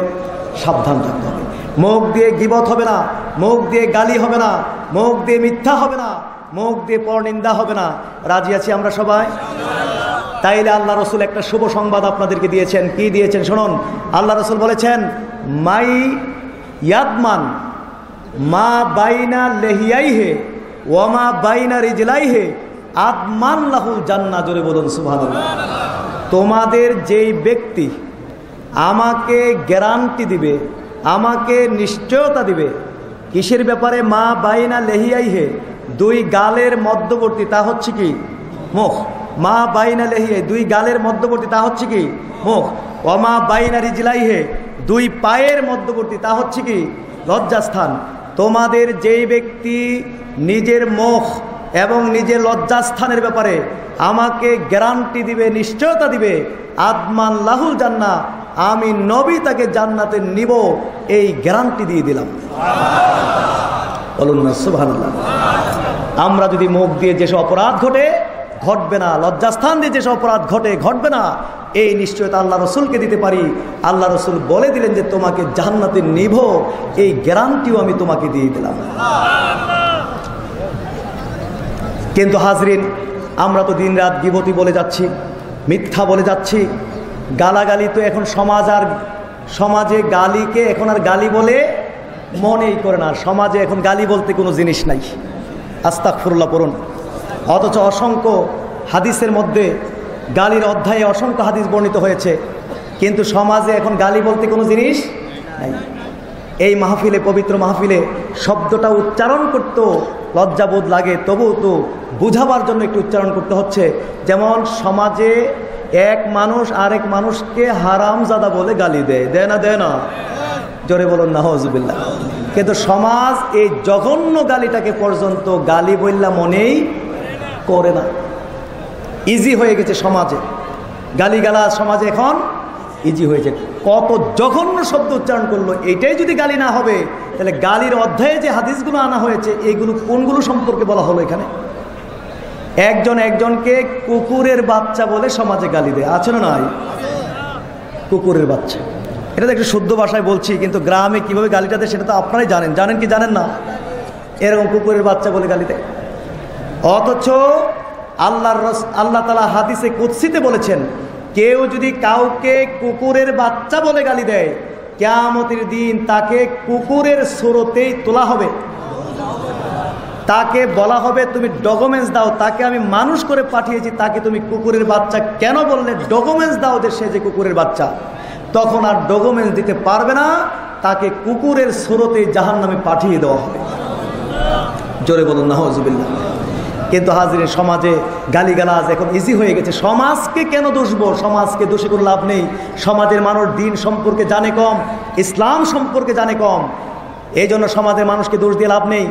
সাবধান থাকতে হবে। মুখ দিয়ে গীবত হবে না, মুখ দিয়ে গালি হবে না, মুখ দিয়ে মিথ্যা হবে না, মুখ দিয়ে পরনিন্দা হবে না। রাজি আছি আমরা সবাই? তাইলে আল্লাহ রসুল একটা শুভ সংবাদ আপনাদেরকে দিয়েছেন। কি দিয়েছেন শুনুন। আল্লাহ রসুল বলেছেন, মাই ইয়াদমান মা বাইনা লেহিয়াইহে ওয়ামা বাইনা রিজলাইহে আদমান লাহুল জান্নাহ। জোরে বলুন সুবহানাল্লাহ। তোমাদের যেই ব্যক্তি আমাকে গ্যারান্টি দিবে, আমাকে নিশ্চয়তা দিবে, কিসের ব্যাপারে? মা বাইনা লেহিয়াইহে, 2 গালের মধ্যবর্তী, তা হচ্ছে কি? মুখ। মা বাইনা লেহিয়ে, 2 গালের মধ্যবর্তী, তা হচ্ছে কি? মুখ। ওমা বাইনা রিজলাইহে, 2 পায়ের মধ্যবর্তী, তা হচ্ছে কি? লজ্জাস্থান। তোমাদের যেই ব্যক্তি নিজের মুখ এবং নিজের লজ্জাস্থানের ব্যাপারে আমাকে গ্যারান্টি দিবে, নিশ্চয়তা দিবে, আদমান লাহুল জান্নাহ, আমি নবী তাকে জান্নাতে নিব, এই গ্যারান্টি দিয়ে দিলাম। বলুন না সুবহানাল্লাহ। আমরা যদি মুখ দিয়ে যেসব অপরাধ ঘটবে না, লজ্জাস্থান দিয়ে যেসব অপরাধ ঘটবে না, এই নিশ্চয়তা আল্লাহ রসুলকে দিতে পারি। আল্লাহ রসুল বলে দিলেন যে তোমাকে জান্নাতে নিব, এই গ্যারান্টিও আমি তোমাকে দিয়ে দিলাম। কিন্তু হাজরিন, আমরা তো দিন রাত গীবতি বলে যাচ্ছি, মিথ্যা বলে যাচ্ছি, গালাগালি তো এখন সমাজে গালিকে এখন আর গালি বলে মনেই করে না। সমাজে এখন গালি বলতে কোনো জিনিস নাই। আস্তাগফিরুল্লাহ পড়ুন। অথচ অসংখ্য হাদিসের মধ্যে গালির অধ্যায়ে অসংখ্য হাদিস বর্ণিত হয়েছে, কিন্তু সমাজে এখন গালি বলতে কোনো জিনিস নাই। এই মাহফিলে, পবিত্র মাহফিলে শব্দটা উচ্চারণ করতে লজ্জাবোধ লাগে, তবুও তো বুঝাবার জন্য একটু উচ্চারণ করতে হচ্ছে। যেমন সমাজে এক মানুষ আরেক মানুষকে হারামজাদা বলে গালি দেয় না? দেয় না? জোরে বলুন নাউজুবিল্লাহ। কিন্তু সমাজ এই জঘন্য গালিটাকে পর্যন্ত গালি বললা মনেই করে না। ইজি হয়ে গেছে সমাজে, গালিগালাজ সমাজে এখন ইজি হয়েছে। কত জঘন্য শব্দ উচ্চারণ করলো, এটাই যদি গালি না হবে তাহলে গালির অধ্যায়ে যে হাদিসগুলো আনা হয়েছে এগুলো কোনগুলো সম্পর্কে বলা হলো এখানে? একজন একজনকে কুকুরের বাচ্চা বলে সমাজে গালি দেয়, আছে না নাই? কুকুরের বাচ্চা, এটা তো একটু শুদ্ধ ভাষায় বলছি, কিন্তু গ্রামে কিভাবে গালিটা দেয় সেটা তো আপনারাই জানেন কি জানেন না? এরকম কুকুরের বাচ্চা বলে গালি দেয়। অথচ আল্লাহ তাআলা হাদিসে কুদসিতে বলেছেন, কেউ যদি কাউকে কুকুরের বাচ্চা বলে গালি দেয়, কিয়ামতের দিন তাকে কুকুরের সুরতেই তোলা হবে। তাকে বলা হবে তুমি ডকুমেন্টস দাও, তাকে আমি মানুষ করে পাঠিয়েছি, তাকে তুমি কুকুরের বাচ্চা কেন বললে? ডকুমেন্টস দাও যে সে যে কুকুরের বাচ্চা। তখন আর ডকুমেন্টস দিতে পারবে না, তাকে কুকুরের সুরতে জাহান্নামে পাঠিয়ে দেওয়া হবে। জোরে বলুন নাউজুবিল্লাহ। কিন্তু হাজির সমাজে গালিগালাজ এখন ইজি হয়ে গেছে। সমাজকে কেন দোষবো? সমাজকে দোষে কোনো লাভ নেই। সমাজের মানুষ দিন সম্পর্কে জানে কম, ইসলাম সম্পর্কে জানে কম, এই জন্য সমাজের মানুষকে দোষ দিয়ে লাভ নেই।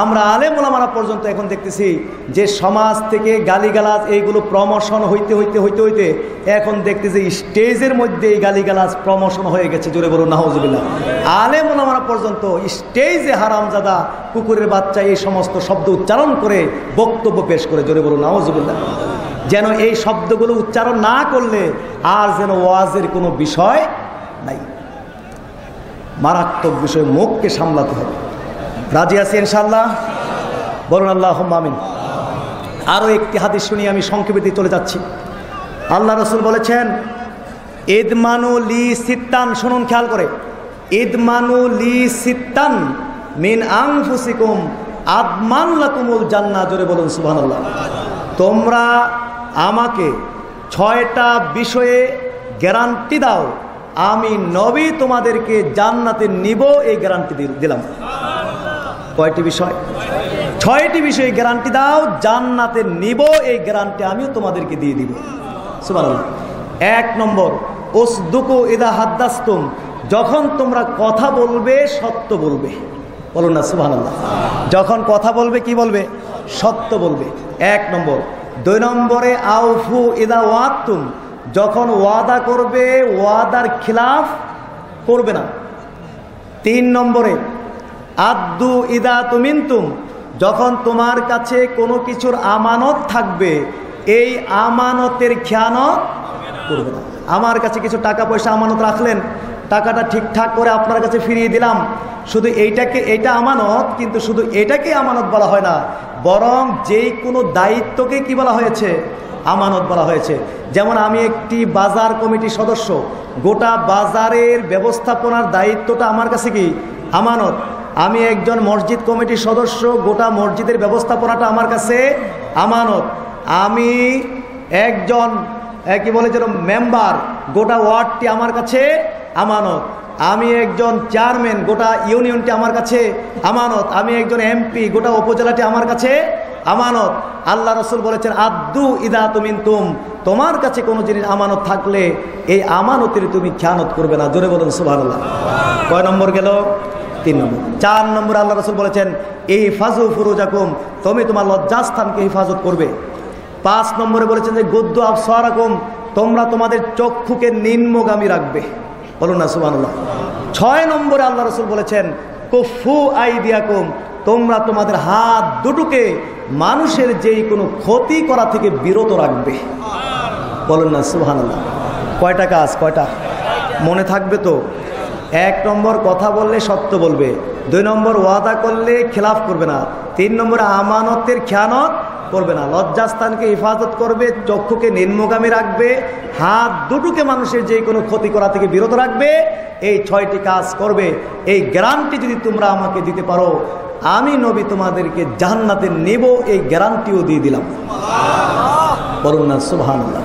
আমরা আলেম ওলামারা পর্যন্ত এখন দেখতেছি যে সমাজ থেকে গালিগালাজ এইগুলো প্রমোশন হইতে হইতে হইতে হইতে এখন দেখতেছি স্টেজের মধ্যে এই গালিগালাজ প্রমোশন হয়ে গেছে। জোরে বলুন নাউজুবিল্লাহ। আলেম ওলামারা পর্যন্ত স্টেজে হারামজাদা, কুকুরের বাচ্চা এই সমস্ত শব্দ উচ্চারণ করে বক্তব্য পেশ করে। জোরে বলুন নাউজুবিল্লাহ। যেন এই শব্দগুলো উচ্চারণ না করলে আর যেন ওয়াজের কোনো বিষয় নাই। মারাত্মক বিষয়, মুখকে সামলাতে হবে। রাজি আছি ইনশাআল্লাহ? বলুন আল্লাহুম্মা আমিন। আরও একটি হাদিস শুনি, আমি সংক্ষেপে দিয়ে চলে যাচ্ছি। আল্লাহ রাসূল বলেছেন, ইদমানু লি সিত্তান, শুনুন খেয়াল করে, ইদমানু লি সিত্তান মিন আনফুসিকুম আদমান লাকুমুল জান্নাহ। জোরে বলুন সুবহানাল্লাহ। তোমরা আমাকে 6টা বিষয়ে গ্যারান্টি দাও, আমি নবী তোমাদেরকে জান্নাতে নিব, এই গ্যারান্টি দিলাম। কয়টি বিষয়? 6টি বিষয়ে গ্যারান্টি দাও, জান্নাতে নিব, এই গ্যারান্টি আমিও তোমাদেরকে দিয়ে দিব। সুবহানাল্লাহ। 1 নম্বর, উসদুকু ইদা হাদ্দাসতুম, যখন তোমরা কথা বলবে সত্য বলবে। বলুন না সুবহানাল্লাহ। যখন কথা বলবে কি বলবে? সত্য বলবে। 1 নম্বর। 2 নম্বরে, আউফু ইদা ওয়াদতুম, যখন ওয়াদা করবে ওয়াদার খিলাফ করবে না। 3 নম্বরে, আদ্দু ইদা তুমিনতুম, যখন তোমার কাছে কোনো কিছুর আমানত থাকবে এই আমানতের খেয়ানত করবে না। আমার কাছে কিছু টাকা পয়সা আমানত রাখলেন, টাকাটা ঠিকঠাক করে আপনার কাছে ফিরিয়ে দিলাম, শুধু এইটা আমানত, কিন্তু শুধু এটাকে আমানত বলা হয় না, বরং যেই কোনো দায়িত্বকে কি বলা হয়েছে? আমানত বলা হয়েছে। যেমন আমি একটি বাজার কমিটির সদস্য, গোটা বাজারের ব্যবস্থাপনার দায়িত্বটা আমার কাছে কি? আমানত। আমি একজন মসজিদ কমিটির সদস্য, গোটা মসজিদের ব্যবস্থাপনাটা আমার কাছে আমানত। আমি একজন কি বলে যেন মেম্বার, গোটা ওয়ার্ডটি আমার কাছে আমানত। আমি একজন চেয়ারম্যান, গোটা ইউনিয়নটি আমার কাছে আমানত। আমি একজন এমপি, গোটা উপজেলাটি আমার কাছে আমানত। আল্লাহ রাসূল বলেছেন, আদ্দু ইদা তুমিনতুম, তোমার কাছে কোনো জিনিস আমানত থাকলে এই আমানতের তুমি খেয়ানত করবে না। জোরে বলুন সুবহানাল্লাহ। কয় নম্বর গেল? 3 নম্বর। 4 নম্বর আল্লাহ রাসূল বলেছেন, ইহফাজু ফুরুজাকুম, তুমি তোমার লজ্জাস্থানকে হেফাজত করবে। 5 নম্বরে বলেছেন যে গুদ্দু আবসারাকুম, তোমরা তোমাদের চক্ষুকে নিম্নগামী রাখবে। বলুন না সুবহানাল্লাহ। 6 নম্বরে আল্লাহ রাসূল বলেছেন, কুফু আইদিয়াকুম, তোমরা তোমাদের হাত দুটোকে মানুষের যেই কোনো ক্ষতি করা থেকে বিরত রাখবে। বলুন না সুবহানাল্লাহ। কয়টা কাজ? কয়টা? মনে থাকবে তো? 1 নম্বর, কথা বললে সত্য বলবে। 2 নম্বর, ওয়াদা করলে খেলাফ করবে না। 3 নম্বরে, আমানতের খেয়ানত করবে না। লজ্জাস্থানকে হেফাজত করবে, চক্ষুকে নিম্নগামী রাখবে, হাত দুটোকে মানুষের যে কোনো ক্ষতি করা থেকে বিরত রাখবে। এই 6টি কাজ করবে। এই গ্যারান্টি যদি তোমরা আমাকে দিতে পারো, আমি নবী তোমাদেরকে জান্নাতে নেব, এই গ্যারান্টিও দিয়ে দিলাম। বলুন না সুবহানাল্লাহ।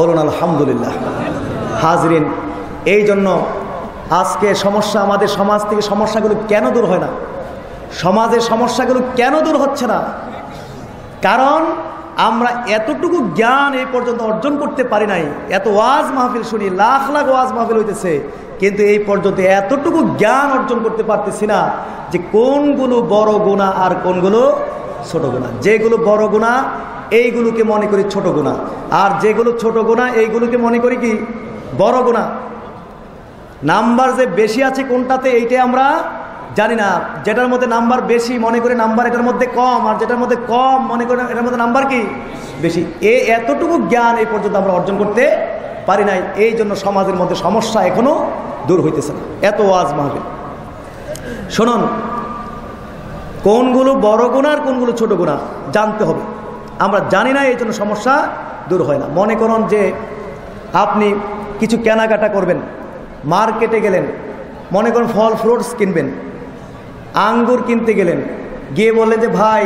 বলুন আলহামদুলিল্লাহ। হাজরিন, এই জন্য আজকে সমস্যা, আমাদের সমাজ থেকে সমস্যাগুলো কেন দূর হয় না? সমাজের সমস্যাগুলো কেন দূর হচ্ছে না? কারণ আমরা এতটুকু জ্ঞান এই পর্যন্ত অর্জন করতে পারি নাই। এত ওয়াজ মাহফিল শুনি, লাখ লাখ ওয়াজ মাহফিল হইতেছে, কিন্তু এই পর্যন্ত এতটুকু জ্ঞান অর্জন করতে পারতেছি না যে কোনগুলো বড় গুনাহ আর কোনগুলো ছোট গুনাহ। যেগুলো বড় গুনাহ এইগুলোকে মনে করি ছোট গুনাহ, আর যেগুলো ছোট গুনাহ এইগুলোকে মনে করি কি? বড় গুনাহ। নাম্বার যে বেশি আছে কোনটাতে, এইটাই আমরা জানি না, যেটার মধ্যে নাম্বার বেশি মনে করে নাম্বার এটার মধ্যে কম, আর যেটার মধ্যে কম মনে করে এটার মধ্যে নাম্বার কি বেশি। এতটুকু জ্ঞান এই পর্যন্ত আমরা অর্জন করতে পারি নাই। এই জন্য সমাজের মধ্যে সমস্যা এখনো দূর হইতেছে না। এত ওয়াজ মাহফিল। শুনুন, কোনগুলো বড় গুনাহ আর কোনগুলো ছোট গুনাহ জানতে হবে। আমরা জানি না, এই জন্য সমস্যা দূর হয় না। মনে করুন যে আপনি কিছু কেনাকাটা করবেন, মার্কেটে গেলেন, মনে করুন ফল ফ্রুটস কিনবেন, আঙ্গুর কিনতে গেলেন, গিয়ে বললেন যে ভাই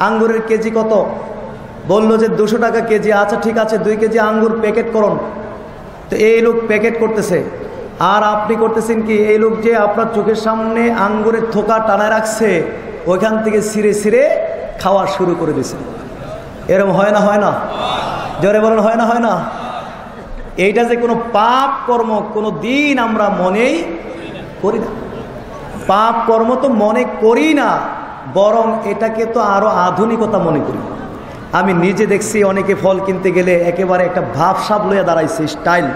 আঙ্গুরের কেজি কত? বললো যে 200 টাকা কেজি। আচ্ছা ঠিক আছে, 2 কেজি আঙ্গুর প্যাকেট করুন। তো এই লোক প্যাকেট করতেছে, আর আপনি করতেছেন কি, এই লোক যে আপনার চোখের সামনে আঙ্গুরের থোকা টানায় রাখছে, ওইখান থেকে ছিঁড়ে ছিঁড়ে খাওয়া শুরু করে দিয়েছে। এরকম হয় না? হয় না? জোরে বলেন, হয় না? হয় না? এইটা যে কোনো পাপ কর্ম কোনো দিন আমরা মনেই করি না। পাপ কর্ম তো মনে করি না, বরং এটাকে তো আরো আধুনিকতা মনে করি। আমি নিজে দেখছি অনেকে ফল কিনতে গেলে একেবারে একটা ভাবসাব লইয়া দাঁড়াইছে, স্টাইল,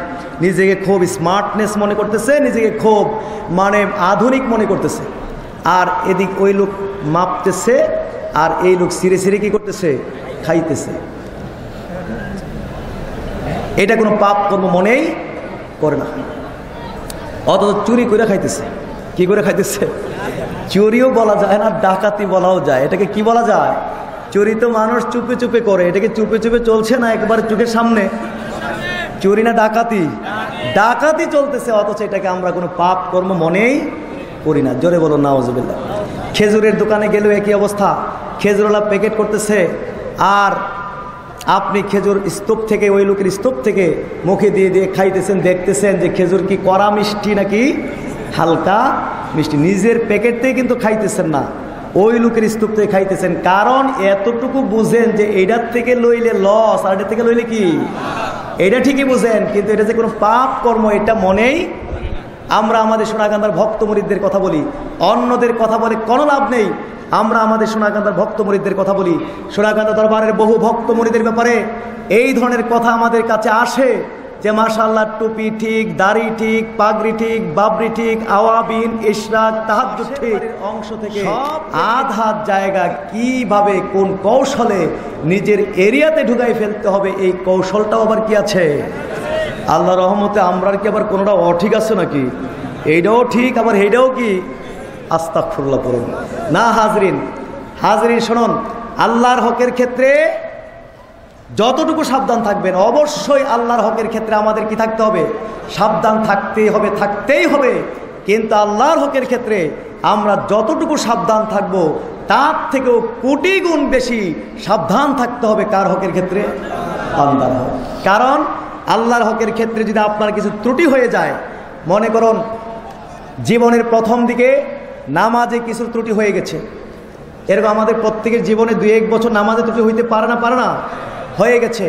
নিজেকে খুব স্মার্টনেস মনে করতেছে, নিজেকে খুব মানে আধুনিক মনে করতেছে। আর এদিক ওই লোক মাপতেছে, আর এই লোক সিরে সিরে কি করতেছে, খাইতেছে। এটা কোনো পাপ কর্ম মনেই করে না। অথচ চুরি করে খাইতেছে। কি করে খাইতেছে? চুরিও বলা যায় না, ডাকাতি বলাও যায়। এটাকে কি বলা যায়? চুরি তো মানুষ চুপে চুপে করে, এটাকে চুপে চুপে চলছে না, একবারে চোখের সামনে। চুরি না ডাকাতি? ডাকাতি চলতেছে, অথচ এটাকে আমরা কোনো পাপ কর্ম মনেই করি না। জোরে বলো নাউজুবিল্লাহ। খেজুরের দোকানে গেলেও একই অবস্থা, খেজুরওয়ালা প্যাকেট করতেছে, আর আপনি খেজুর স্তূপ থেকে, ওই লোকের স্তূপ থেকে মুখে দিয়ে দিয়ে খাইতেছেন, দেখতেছেন যে খেজুর কি কড়া মিষ্টি নাকি হালকা মিষ্টি। নিজের প্যাকেট থেকে কিন্তু খাইতেছেন না, ওই লোকের স্তূপ থেকে খাইতেছেন। কারণ এতটুকু বুঝেন যে এইটার থেকে লইলে লস, আর এটার থেকে লইলে কি, এটা ঠিকই বুঝেন, কিন্তু এটা যে কোনো পাপ কর্ম এটা মনেই। আমরা আমাদের সোনাকান্দার ভক্ত মুরিদদের কথা বলি, অন্যদের কথা বলে কোনো লাভ নেই। আমরা আমাদের সোনাকান্দার ভক্ত মুরিদদের কথা বলি। সোনাকান্দা দরবারের বহু ভক্ত মুরিদের ব্যাপারে এই ধরনের কথা আমাদের কাছে আসে যে মাশাআল্লাহ টুপি ঠিক, দাড়ি ঠিক, পাগড়ি ঠিক, বাবরি ঠিক, আওয়াবিন, ইশরাক, তাহাজ্জুদ ঠিক, অংশ থেকে আধ হাত জায়গা কিভাবে কোন কৌশলে নিজের এরিয়াতে ঢুকাই ফেলতে হবে, এই কৌশলটাও আবার কি আছে আল্লাহ রহমতে। আমরা কি আবার কোনোটা অঠিক আছে নাকি? এইটাও ঠিক, আবার এইটাও কি? আস্তাগফিরুল্লাহ পড়ুন না। হাজরিন, হাজরিন শুনুন, আল্লাহর হকের ক্ষেত্রে যতটুকু সাবধান থাকবেন, অবশ্যই আল্লাহর হকের ক্ষেত্রে আমাদের কি থাকতে হবে? সাবধান থাকতেই হবে, থাকতেই হবে। কিন্তু আল্লাহর হকের ক্ষেত্রে আমরা যতটুকু সাবধান থাকব, তার থেকেও কোটি গুণ বেশি সাবধান থাকতে হবে কার হকের ক্ষেত্রে? বান্দার হক। কারণ আল্লাহর হকের ক্ষেত্রে যদি আপনার কিছু ত্রুটি হয়ে যায়, মনে করুন জীবনের প্রথম দিকে নামাজে কিছু ত্রুটি হয়ে গেছে, এরকম আমাদের প্রত্যেকের জীবনে 2-1 বছর নামাজে ত্রুটি হইতে পারে না হয়ে গেছে।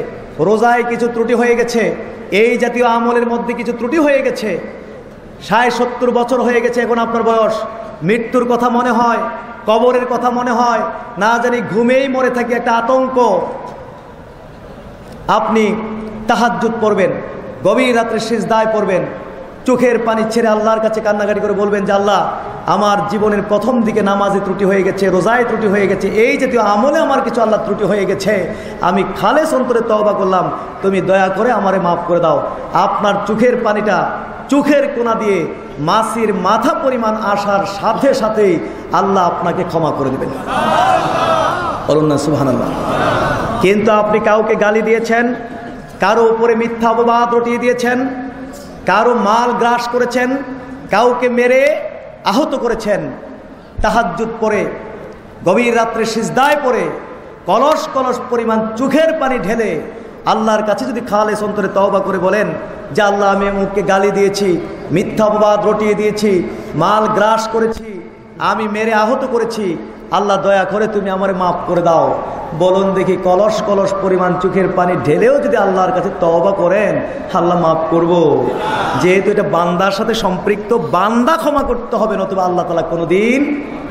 রোজায় কিছু ত্রুটি হয়ে গেছে, এই জাতীয় আমলের মধ্যে কিছু ত্রুটি হয়ে গেছে। 60-70 বছর হয়ে গেছে এখন আপনার বয়স, মৃত্যুর কথা মনে হয়, কবরের কথা মনে হয়, না জানি ঘুমেই মরে থাকি একটা আতঙ্ক। আপনি তাহাজ্জুদ পড়বেন, গভীর রাত্রে সিজদায় পড়বেন, চোখের পানি ছেড়ে আল্লাহর কাছে কান্নাকাটি করে বলবেন যে আল্লাহ, আমার জীবনের প্রথম দিকে নামাজে ত্রুটি হয়ে গেছে, রোজায় ত্রুটি হয়ে গেছে, এই জাতীয় আমলে আমার কিছু আল্লাহ ত্রুটি হয়ে গেছে, আমি খালেস অন্তরে তওবা করলাম, তুমি দয়া করে আমারে মাফ করে দাও। আপনার চোখের পানিটা চোখের কোনা দিয়ে মাছির মাথা পরিমাণ আসার সাথে সাথেই আল্লাহ আপনাকে ক্ষমা করে দেবেন। বলুন না সুবহানাল্লাহ। কিন্তু আপনি কাউকে গালি দিয়েছেন, কারো উপরে মিথ্যা অপবাদ রটিয়ে দিয়েছেন, কারো মাল গ্রাস করেছেন, কাউকে মেরে আহত করেছেন, তাহাজ্জুদ পড়ে গভীর রাত্রে সিজদায় পড়ে কলস কলস পরিমাণ চোখের পানি ঢেলে আল্লাহর কাছে যদি খালেস অন্তরে তওবা করে বলেন যে আল্লাহ, আমি মুখকে গালি দিয়েছি, মিথ্যা অপবাদ রটিয়ে দিয়েছি, মাল গ্রাস করেছি, আমি মেরে আহত করেছি, আল্লাহ দয়া করে তুমি আমারে মাফ করে দাও। বলুন দেখি, কলস কলস পরিমাণ চোখের পানি ঢেলেও যদি আল্লাহর কাছে তওবা করেন, আল্লাহ মাফ করব? যেহেতু এটা বান্দার সাথে সম্পৃক্ত, বান্দা ক্ষমা করতে হবে, নতুবা আল্লাহ তাআলা কোনোদিন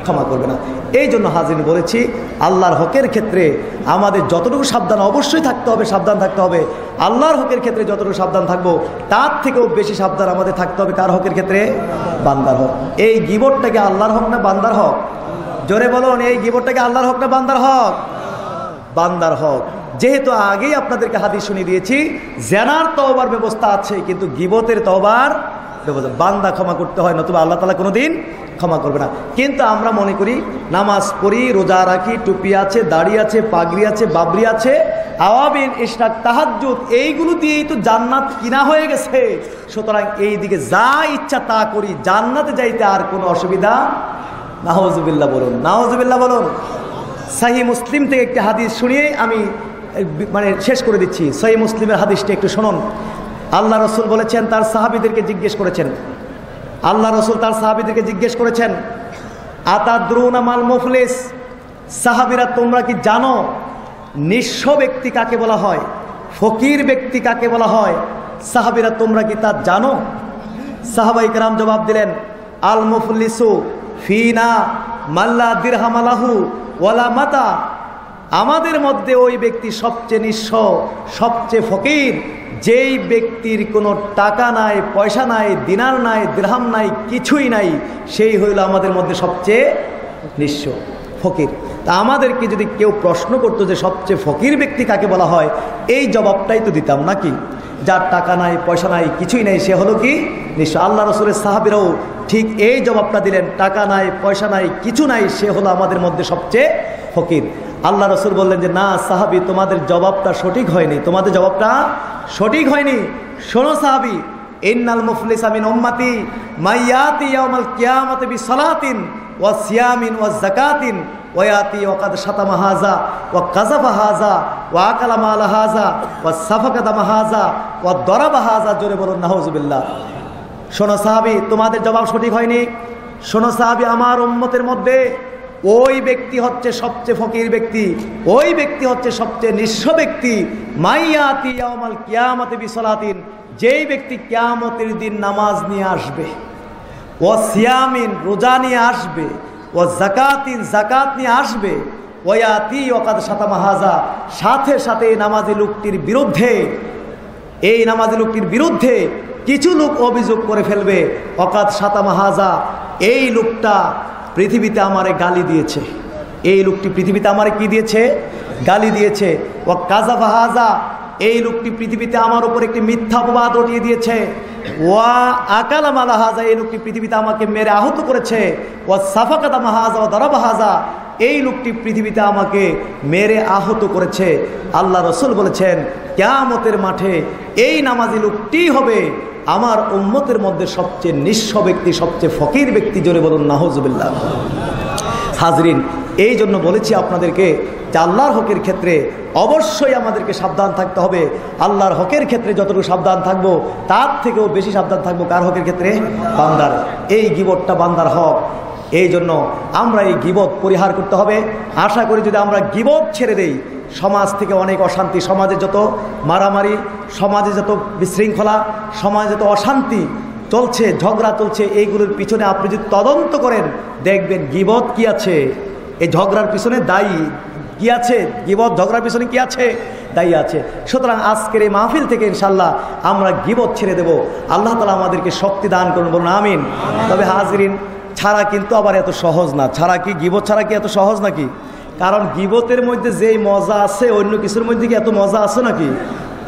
ক্ষমা করবে না। এই জন্য হাজির বলেছি, আল্লাহর হকের ক্ষেত্রে আমাদের যতটুকু সাবধান অবশ্যই থাকতে হবে, সাবধান থাকতে হবে। আল্লাহর হকের ক্ষেত্রে যতটুকু সাবধান থাকবো তার থেকেও বেশি সাবধান আমাদের থাকতে হবে কার হকের ক্ষেত্রে? বান্দার হক। এই গীবতটাকে আল্লাহর হক না বান্দার হক? জোরে বলুন, এই গীবতটাকে আল্লাহর হক না বান্দার হক? বান্দার হক। যেহেতু আগেই আপনাদেরকে হাদিস শুনিয়ে দিয়েছি, জেনার তওবার ব্যবস্থা আছে কিন্তু গীবতের তওবার ব্যবস্থা বান্দা ক্ষমা করতে হয়, নতুবা আল্লাহ তাআলা কোনোদিন ক্ষমা করবে না। কিন্তু আমরা মনে করি নামাজ পড়ি, রোজা রাখি, টুপি আছে, দাড়ি আছে, পাগড়ি আছে, বাবরি আছে, আওয়াবিন, ইশরাক, তাহাজ্জুদ, এইগুলো দিয়েই তো জান্নাত কিনা হয়ে গেছে। সুতরাং এই দিকে যা ইচ্ছা তা করি, জান্নাতে যাইতে আর কোনো অসুবিধা। নাউজুবিল্লাহ বলুন, নাউজুবিল্লাহ বলুন। সহিহ মুসলিম থেকে একটি হাদিস শুনিয়ে আমি শেষ করে দিচ্ছি। সহিহ মুসলিমের হাদিসটা একটু শুনুন। আল্লাহ রসুল বলেছেন, তার সাহাবীদেরকে জিজ্ঞেস করেছেন, আল্লাহ রসুল তার সাহাবীদেরকে জিজ্ঞেস করেছেন, আতাদরুনা মাল মুফলিস, সাহাবীরা তোমরা কি জানো নিঃস্ব ব্যক্তি কাকে বলা হয়, ফকির ব্যক্তি কাকে বলা হয়? সাহাবীরা তোমরা কি তা জানো? সাহাবায়ে কেরাম জবাব দিলেন, আল মুফলিসু ফিনা মাল্লা দিরহাম লাহু ওয়ালা মাতা, আমাদের মধ্যে ওই ব্যক্তি সবচেয়ে নিঃস্ব, সবচেয়ে ফকির, যেই ব্যক্তির কোনো টাকা নাই, পয়সা নাই, দিনার নাই, দিরহাম নাই, কিছুই নাই, সেই হইল আমাদের মধ্যে সবচেয়ে নিঃস্ব, ফকির। তা আমাদেরকে যদি কেউ প্রশ্ন করতো যে সবচেয়ে ফকির ব্যক্তি কাকে বলা হয়, এই জবাবটাই তো দিতাম নাকি? যার টাকা নাই, পয়সা নাই, কিছুই নাই, সে হলো কি? নিঃস্ব। আল্লাহ রসুলের সাহাবীরাও ঠিক এই জবাবটা দিলেন, টাকা নাই, পয়সা নাই, কিছু নাই, সে হলো আমাদের মধ্যে সবচেয়ে ফকির। আল্লাহ রসুল বললেন যে না সাহাবী, তোমাদের জবাবটা সঠিক হয়নি, তোমাদের জবাবটা সঠিক হয়নি। শোনো সাহাবী, ইন্নাল মুফলিসা মিন উম্মতি মাইয়াতি ইয়াউমাল কিয়ামাতি বিসালাতিন ওয়া সিয়ামিন ওয়া যাকাতিন ওয়া ইয়াতি ওয়া কাদ শাতামা হাযা ওয়া কাযাফা হাযা ওয়া আকালা মাল হাযা ওয়া সাফাকা দামা হাযা ওয়া দরাবা হাযা। জোরে বলুন নাউজুবিল্লাহ। শোনো সাহাবী, তোমাদের জবাব সঠিক হয়নি। শোনো সাহাবী, আমার উম্মতের মধ্যে ওই ব্যক্তি হচ্ছে সবচেয়ে ফকির ব্যক্তি, ওই ব্যক্তি হচ্ছে সবচেয়ে নিঃস্ব ব্যক্তি। মাইয়াতি ইয়াউমাল কিয়ামাতি বিসালাতিন, যেই ব্যক্তি কিয়ামতের দিন নামাজ নিয়ে আসবে, ও সিয়ামিন, রোজা নিয়ে আসবে, ও যাকাতিন, যাকাত নিয়ে আসবে, ওয়াতি ওয়াকাদ শাতামা হাযা, সাথে সাথে এই নামাজি লোকটির বিরুদ্ধে, এই নামাজি লোকটির বিরুদ্ধে কিছু লোক অভিযোগ করে ফেলবে, ওয়াকাদ শাতামা হাযা, এই লোকটা পৃথিবীতে আমারে গালি দিয়েছে, এই লোকটি পৃথিবীতে আমারে কি দিয়েছে? গালি দিয়েছে। ওয়া কাযাফা হাযা, এই লোকটি পৃথিবীতে আমার উপর একটি মিথ্যা অপবাদ উঠিয়ে দিয়েছে। ওয়া আকালা মালা হাযা, এই লোকটি পৃথিবীতে আমাকে মেরে আহত করেছে। ওয়া সাফাকা দামা হাযা ওয়া দারাবা হাযা, এই লোকটি পৃথিবীতে আমাকে মেরে আহত করেছে। আল্লাহ রসুল বলেছেন কিয়ামতের মাঠে এই নামাজি লোকটি হবে আমার উম্মতের মধ্যে সবচেয়ে নিঃস্ব ব্যক্তি, সবচেয়ে ফকির ব্যক্তি। জোরে বলুন নাউজুবিল্লাহ। হাজরিন, এই জন্য বলেছি আপনাদেরকে যে আল্লাহর হকের ক্ষেত্রে অবশ্যই আমাদেরকে সাবধান থাকতে হবে। আল্লাহর হকের ক্ষেত্রে যতটুকু সাবধান থাকবো তার থেকেও বেশি সাবধান থাকবো কার হকের ক্ষেত্রে? বান্দার। এই গীবতটা বান্দার হক। এই জন্য আমরা এই গীবত পরিহার করতে হবে। আশা করি যদি আমরা গীবত ছেড়ে দেই, সমাজ থেকে অনেক অশান্তি, সমাজে যত মারামারি, সমাজে যত বিশৃঙ্খলা, সমাজে যত অশান্তি চলছে, ঝগড়া চলছে, এইগুলোর পিছনে আপনি যদি তদন্ত করেন দেখবেন গীবত কি আছে, এই ঝগড়ার পিছনে দায়ী কি আছে, গীবত ঝগড়ার পিছনে কি আছে? দায়ী আছে। সুতরাং আজকের এই মাহফিল থেকে ইনশাল্লাহ আমরা গীবত ছেড়ে দেব। আল্লাহ তাআলা আমাদেরকে শক্তি দান করুন, বলুন আমিন। তবে হাজরিন, ছাড়া কিন্তু আবার এত সহজ না। ছাড়া কি, গীবত ছাড়া কি এত সহজ নাকি? কারণ গীবতের মধ্যে যেই মজা আছে অন্য কিছুর মধ্যে কি এত মজা আছে নাকি?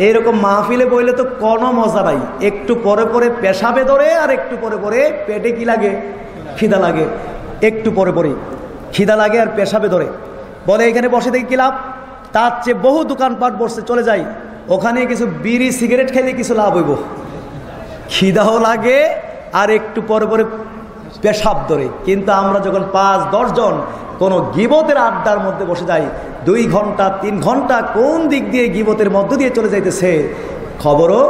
এইরকম মাহফিলে বইলে তো কোনো মজা নাই। একটু পরে পরে পেশাবে ধরে, আর একটু পরে পরে পেটে কি লাগে? খিদা লাগে। একটু পরে পরে খিদা লাগে আর পেশাবে ধরে। বলে এখানে বসে দেখি কি লাভ? তার চেয়ে বহু দোকানপাট বসে চলে যাই, ওখানে কিছু বিড়ি সিগারেট খাইলে কিছু লাভ হইব। খিদাও লাগে আর একটু পরে পরে পেশাব ধরে। কিন্তু আমরা যখন 5-10 জন কোনো গীবতের আড্ডার মধ্যে বসে যাই, 2 ঘন্টা 3 ঘন্টা কোন দিক দিয়ে গীবতের মধ্য দিয়ে চলে যাইতেছে খবরও,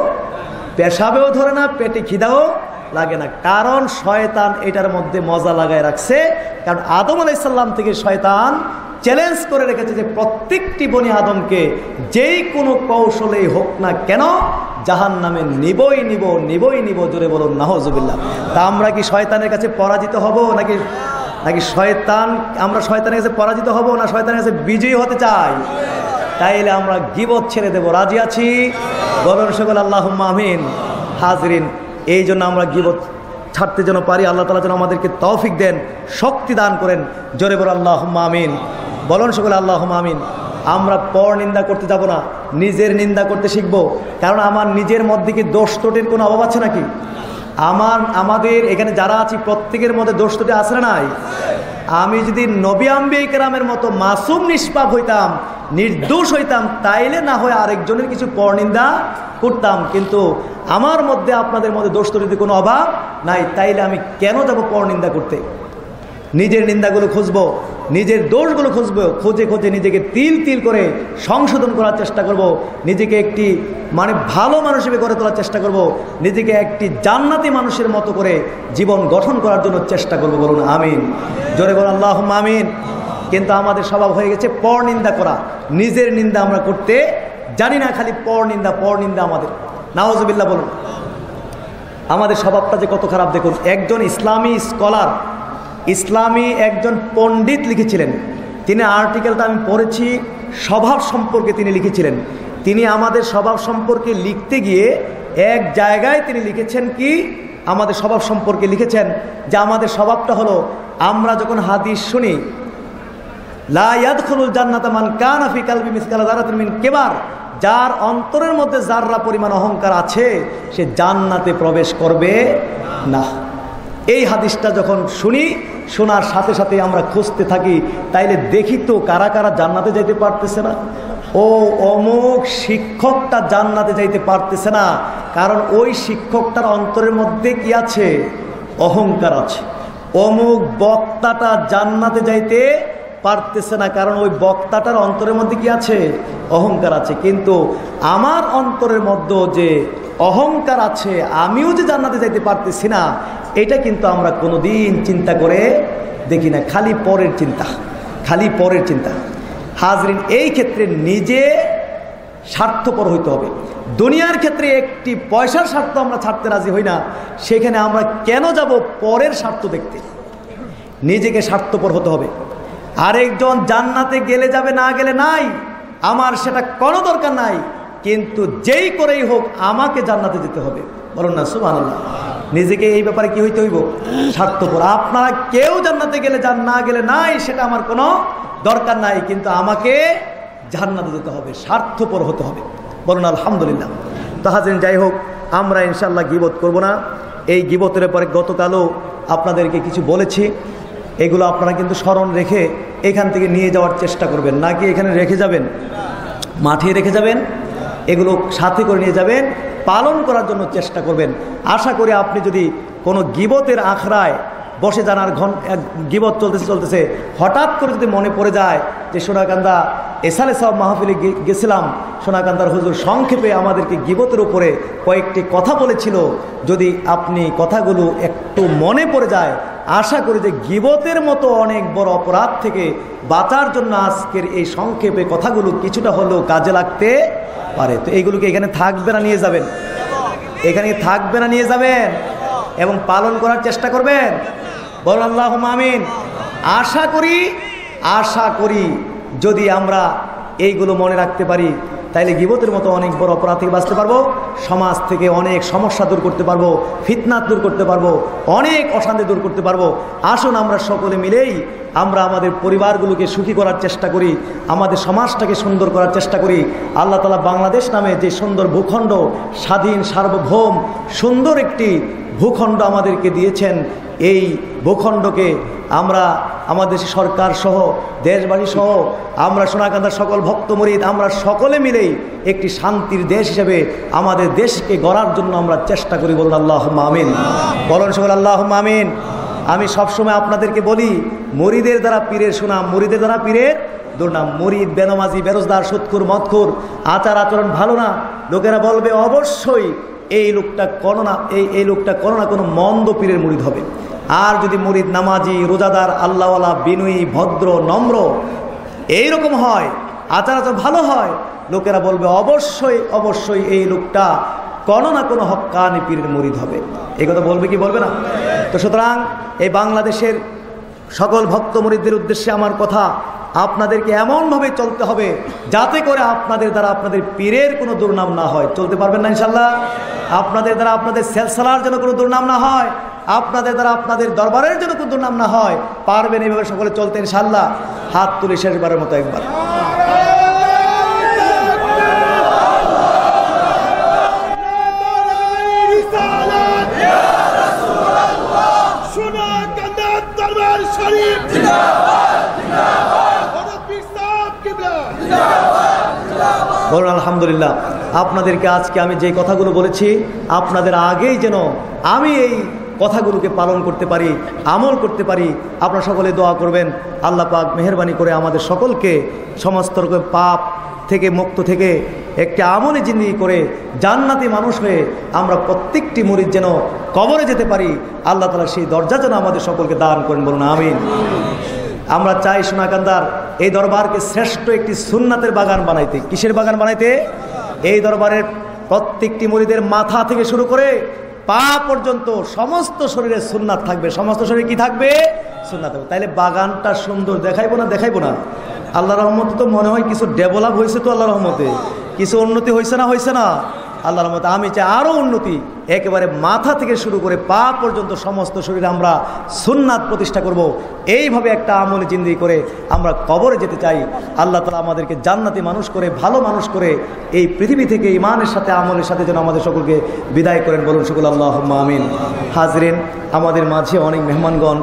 পেশাবেও ধরে না, পেটে খিদাও লাগে না। কারণ শয়তান এটার মধ্যে মজা লাগায় রাখছে। কারণ আদম আলাইহিস সালাম থেকে শয়তান চ্যালেঞ্জ করে রেখেছে যে প্রত্যেকটি বনি আদমকে যেই কোনো কৌশলেই হোক না কেন জাহান্নামে নিবই নিব, নিবই নিব। জোরে বলুন নাউজুবিল্লাহ। তা আমরা কি শয়তানের কাছে পরাজিত হব নাকি? নাকি শয়তান, আমরা শয়তানের কাছে পরাজিত হব না শয়তানের কাছে বিজয়ী হতে চাই? তাইলে আমরা গীবত ছেড়ে দেব। রাজি আছি? বলেন সকল আল্লাহুম্মা আমিন। হাজরিন, এই জন্য আমরা গীবত ছাড়তে যেন পারি, আল্লাহ তাআলা যেন আমাদেরকে তৌফিক দেন, শক্তি দান করেন। জোরে বলো আল্লাহুম্মা আমিন। বলুন সকলে আল্লাহুম্মা আমিন। আমরা পর নিন্দা করতে যাব না, নিজের নিন্দা করতে শিখব। কারণ আমার নিজের মধ্যে কি দোষ ত্রুটির কোনো অভাব আছে নাকি? আমাদের এখানে যারা আছি প্রত্যেকের মধ্যে দোষ ত্রুটি আছে না নাই? আমি যদি নবী আম্বিয়া কেরামের মতো মাসুম নিষ্পাপ হইতাম, নির্দোষ হইতাম, তাইলে না হয় আরেকজনের কিছু পরনিন্দা করতাম। কিন্তু আমার মধ্যে আপনাদের মধ্যে দোষ ত্রুটির কোনো অভাব নাই, তাইলে আমি কেন যাব পরনিন্দা করতে? নিজের নিন্দাগুলো খুঁজবো, নিজের দোষগুলো খুঁজবো, খুঁজে খুঁজে নিজেকে তিল তিল করে সংশোধন করার চেষ্টা করব, নিজেকে একটি ভালো মানুষ হিসেবে গড়ে তোলার চেষ্টা করব, নিজেকে একটি জান্নাতি মানুষের মতো করে জীবন গঠন করার জন্য চেষ্টা করব। বলুন আমিন। জোরে বলুন আল্লাহুম্মা আমিন। কিন্তু আমাদের স্বভাব হয়ে গেছে পর নিন্দা করা, নিজের নিন্দা আমরা করতে জানি না, খালি পর নিন্দা আমাদের। নাউজুবিল্লাহ বলুন। আমাদের স্বভাবটা যে কত খারাপ দেখুন। একজন ইসলামী স্কলার, ইসলামী একজন পণ্ডিত লিখেছিলেন, তিনি আর্টিকেলটা আমি পড়েছি, স্বভাব সম্পর্কে তিনি লিখেছিলেন। তিনি আমাদের স্বভাব সম্পর্কে লিখতে গিয়ে এক জায়গায় তিনি লিখেছেন কি, আমাদের স্বভাব সম্পর্কে লিখেছেন যে আমাদের স্বভাবটা হলো, আমরা যখন হাদিস শুনি লা ইয়াদখুলুল জান্নাতা মান কানা ফি কলবি মিসকালা যারাতিন মিন কিবার, যার অন্তরের মধ্যে যাররা পরিমাণ অহংকার আছে সে জান্নাতে প্রবেশ করবে না। এই হাদিসটা যখন শুনি, শোনার সাথে সাথে আমরা খুঁজতে থাকি, তাইলে দেখি তো কারা কারা জান্নাতে যাইতে পারতেছে না। ও অমুক শিক্ষকটা জান্নাতে যাইতে পারতেছে না, কারণ ওই শিক্ষকটার অন্তরের মধ্যে কি আছে? অহংকার আছে। অমুক বক্তাটা জান্নাতে যাইতে পারতেছে না, কারণ ওই বক্তাটার অন্তরের মধ্যে কি আছে? অহংকার আছে। কিন্তু আমার অন্তরের মধ্যে যে অহংকার আছে, আমিও যে জান্নাতে যাইতে পারতেছি না, এটা কিন্তু আমরা কোনোদিন চিন্তা করে দেখি না, খালি পরের চিন্তা, খালি পরের চিন্তা। হাজরিন, এই ক্ষেত্রে নিজে স্বার্থপর হইতে হবে। দুনিয়ার ক্ষেত্রে একটি পয়সার স্বার্থ আমরা ছাড়তে রাজি হই না, সেখানে আমরা কেন যাব পরের স্বার্থ দেখতে? নিজেকে স্বার্থপর হতে হবে। আরেকজন জান্নাতে গেলে যাবে, না গেলে নাই, আমার সেটা কোনো দরকার নাই, কিন্তু যেই করেই হোক আমাকে জান্নাতে যেতে হবে। বলুন না সুবহানাল্লাহ। নিজেকে এই ব্যাপারে কি হইতে হইব? স্বার্থপর। আপনারা কেউ জান্নাতে গেলে যান, না গেলে নাই, সেটা আমার কোনো দরকার নাই, কিন্তু আমাকে জান্নাতে যেতে হবে, স্বার্থপর হতে হবে। বলুন আলহামদুলিল্লাহ। তো হাজরিন, যাই হোক, আমরা ইনশাআল্লাহ গীবত করব না। এই গীবতের ব্যাপারে গতকালও আপনাদেরকে কিছু বলেছি, এগুলো আপনারা কিন্তু স্মরণ রেখে এখান থেকে নিয়ে যাওয়ার চেষ্টা করবেন। নাকি এখানে রেখে যাবেন, মাঠে রেখে যাবেন, এগুলো সাথে করে নিয়ে যাবেন, পালন করার জন্য চেষ্টা করবেন। আশা করি আপনি যদি কোনো গীবতের আখড়ায় বসে যান, আর গীবত চলতেছে হঠাৎ করে যদি মনে পড়ে যায় যে সোনাকান্দা এসালে সাহেব মাহফিলে গেছিলাম, সোনাকান্দার হুজুর সংক্ষেপে আমাদেরকে গীবতের উপরে কয়েকটি কথা বলেছিল, যদি আপনি কথাগুলো একটু মনে পড়ে যায়, আশা করি যে গীবতের মতো অনেক বড় অপরাধ থেকে বাঁচার জন্য আজকের এই সংক্ষেপে কথাগুলো কিছুটা হলেও কাজে লাগতে পারে। তো এইগুলোকে এখানে থাকবে না নিয়ে যাবেন, এখানে থাকবে না নিয়ে যাবেন এবং পালন করার চেষ্টা করবেন। বলুন আল্লাহুম্মা আমিন। আশা করি যদি আমরা এইগুলো মনে রাখতে পারি, তাইলে গীবতের মতো অনেক বড় অপরাধ থেকে বাঁচতে পারবো, সমাজ থেকে অনেক সমস্যা দূর করতে পারবো, ফিতনা দূর করতে পারবো, অনেক অশান্তি দূর করতে পারবো। আসুন আমরা সকলে মিলেই আমরা আমাদের পরিবারগুলোকে সুখী করার চেষ্টা করি, আমাদের সমাজটাকে সুন্দর করার চেষ্টা করি। আল্লাহ তাআলা বাংলাদেশ নামে যে সুন্দর ভূখণ্ড, স্বাধীন সার্বভৌম সুন্দর একটি ভূখণ্ড আমাদেরকে দিয়েছেন, এই ভূখণ্ডকে আমরা আমাদের সরকার সহ, দেশবাসী সহ, আমরা সোনাকান্দার সকল ভক্ত মুরিদ, আমরা সকলে মিলেই একটি শান্তির দেশ হিসেবে আমাদের দেশকে গড়ার জন্য আমরা চেষ্টা করি। বলুন আল্লাহুম্মা আমিন। বলুন সকল আল্লাহুম্মা আমিন। আমি সবসময় আপনাদেরকে বলি, মুরিদের দ্বারা পীরের সুনাম, মুরিদের দ্বারা পীরের দুর্নাম। মুরিদ বেনামাজি, বেরোজগার, সুদখোর, মদখোর, আচার আচরণ ভালো না, লোকেরা বলবে অবশ্যই এই লোকটা কোনো না কোনো মন্দ পীরের মুরিদ হবে। আর যদি মুরিদ নামাজি, রোজাদার, আল্লাহওয়ালা, বিনয়ী, ভদ্র, নম্র এইরকম হয়, আচার আচরণ ভালো হয়, লোকেরা বলবে অবশ্যই এই লোকটা কোনো না কোনো হক্কানি পীরের মুরিদ হবে। এই কথা বলবে কি বলবে না? তো সুতরাং এই বাংলাদেশের সকল ভক্ত মুরিদদের উদ্দেশ্যে আমার কথা, আপনাদেরকে এমনভাবে চলতে হবে যাতে করে আপনাদের দ্বারা আপনাদের পীরের কোনো দুর্নাম না হয়। চলতে পারবেন না ইনশাল্লাহ? আপনাদের দ্বারা আপনাদের সেলসালার যেন কোনো দুর্নাম না হয়, আপনাদের দ্বারা আপনাদের দরবারের জন্য কোনো দুর্নাম না হয়। পারবেন এইভাবে সকলে চলতে ইনশাল্লাহ? হাত তুলে শেষবারের মতো একবার। বলুন আলহামদুলিল্লাহ। আপনাদেরকে আজকে আমি যে কথাগুলো বলেছি আপনাদের আগেই যেন আমি এই কথাগুলোকে পালন করতে পারি, আমল করতে পারি। আপনারা সকলে দোয়া করবেন আল্লাহ পাক মেহেরবানি করে আমাদের সকলকে সমস্ত রকম পাপ থেকে মুক্ত থেকে একটি আমলে জিন্দেগি করে জান্নাতি মানুষ হয়ে আমরা প্রত্যেকটি মুরিদ যেন কবরে যেতে পারি। আল্লাহ তাআলা সেই দরজা যেন আমাদের সকলকে দান করেন। বলুন আমিন। আমরা চাই সোনাকান্দার এই দরবারকে শ্রেষ্ঠ একটি সুন্নাতের বাগান বানাইতে। কিসের বাগান বানাইতে? এই দরবারের প্রত্যেকটি মুরিদের মাথা থেকে শুরু করে পা পর্যন্ত সমস্ত শরীরে সুন্নাত থাকবে। সমস্ত শরীরে কি থাকবে? সুন্নাত থাকবে। তাইলে বাগানটা সুন্দর দেখাইবো না? দেখাইবো না? আল্লাহ রহমতে তো মনে হয় কিছু ডেভেলপ হয়েছে, তো আল্লাহ রহমতে কিছু উন্নতি হয়েছে না? হয়েছে না? আল্লাহর রহমতে আমি চাই আরও উন্নতি। একেবারে মাথা থেকে শুরু করে পা পর্যন্ত সমস্ত শরীরে আমরা সুন্নাত প্রতিষ্ঠা করব। এইভাবে একটা আমলে জিন্দেগি করে আমরা কবরে যেতে চাই। আল্লাহ তাআলা আমাদেরকে জান্নাতি মানুষ করে, ভালো মানুষ করে এই পৃথিবী থেকে ইমানের সাথে আমলের সাথে যেন আমাদের সকলকে বিদায় করেন। বলুন সকল আল্লাহুম্মা আমিন। হাজরিন, আমাদের মাঝে অনেক মেহমানগণ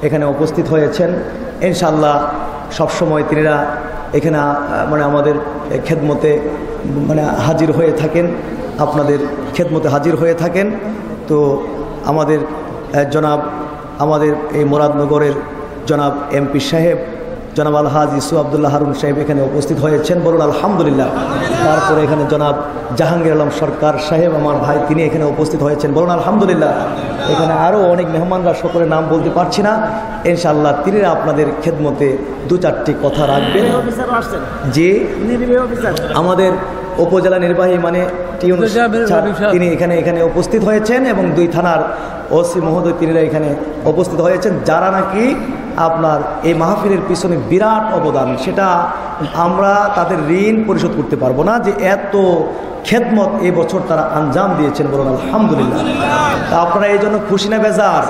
এখানে উপস্থিত হয়েছেন। ইনশাআল্লাহ সবসময় তিনিরা এখানে আমাদের খেদমতে হাজির হয়ে থাকেন, আপনাদের খেদমতে হাজির হয়ে থাকেন। তো আমাদের জনাব, আমাদের এই মুরাদনগরের জনাব এমপি সাহেব জনাব আলহাজ ইসু আবদুল্লাহ হারুন সাহেব এখানে উপস্থিত হয়েছেন। বলুন আলহামদুলিল্লাহ। তারপরে এখানে জনাব জাহাঙ্গীর আলম সরকার সাহেব আমার ভাই, তিনি এখানে উপস্থিত হয়েছেন। বলুন আলহামদুলিল্লাহ। এখানে আরও অনেক মেহমানরা, সকলের নাম বলতে পারছি না। ইনশাআল্লাহ তিনিরা আপনাদের খেদমতে দু চারটি কথা রাখবেন। যে আমাদের উপজেলা নির্বাহী তিনি এখানে উপস্থিত হয়েছেন এবং 2 থানার ওসি মহোদয় তিনিরা এখানে উপস্থিত হয়েছেন, যারা নাকি আপনার এই মাহফিলের পিছনে বিরাট অবদান। সেটা আমরা তাদের ঋণ পরিশোধ করতে পারবো না, যে এত খেদমত এই বছর তারা আঞ্জাম দিয়েছেন। বলুন আলহামদুলিল্লাহ। তা আপনারা এই জন্য খুশি না বেজার?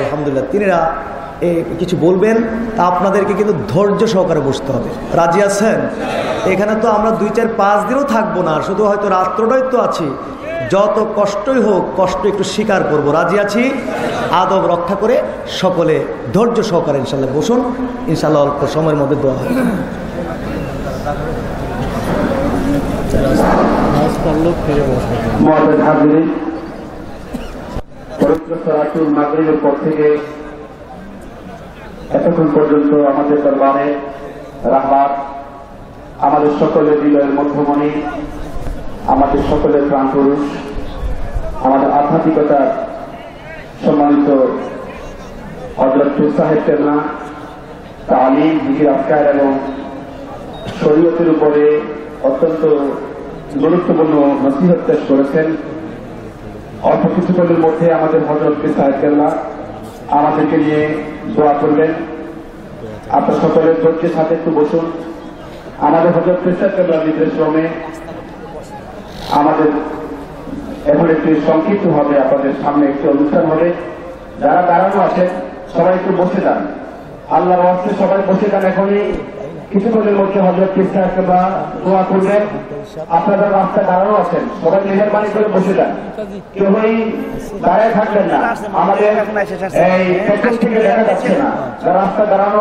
আলহামদুলিল্লাহ। তিনিরা কিছু বলবেন, তা আপনাদেরকে কিন্তু ধৈর্য সহকারে বসতে হবে। রাজি আছেন? এখানে তো আমরা 2, 4, 5 দিনও থাকবো না, শুধু হয়তো রাত্রটাই তো আছি। যত কষ্টই হোক, কষ্ট একটু স্বীকার করব। রাজি আছি? আদব রক্ষা করে সকলে ধৈর্য সহকারে ইনশাল্লাহ বসুন। ইনশাল্লাহ অল্প সময়ের মধ্যে দোয়া হবে। এতক্ষণ পর্যন্ত আমাদের দরবারে রাহবার, আমাদের সকলের হৃদয়ের মধ্যমণি, আমাদের সকলের প্রাণ পুরুষ, আমাদের আধ্যাত্মিকতার সম্মানিত হযরত সাহেব কেবলা তালিম, জিকির, আজকার এবং শরীয়তের উপরে অত্যন্ত গুরুত্বপূর্ণ নসিহত পেশ করেছেন। অল্প কিছুক্ষণের মধ্যে আমাদের হযরত সাহেব কেবলা আমাদেরকে নিয়ে দোয়া করবেন। আপনার সকলের ধৈর্যের সাথে একটু বসুন। আমাদের হযরত সাহেব কেবলার নির্দেশক্রমে আমাদের এখন একটি সংক্ষিপ্ত হবে, আপনাদের সামনে একটি অনুষ্ঠান হবে। যারা দাঁড়ানো আছেন সবাই একটু বসে যান। আল্লাহর ওয়াস্তে সবাই বসে যান। এখনই কিছুক্ষণের মধ্যে হযরত সাহেব কেবলা দোয়া করবেন। আপনারা রাস্তায় দাঁড়ানো আছেন সবাই মেহেরবানি করে বসে যান, কেউই দাঁড়ায় থাকবেন না। আমাদের এই পেছন থেকে দেখা যাচ্ছে না, রাস্তায় দাঁড়ানো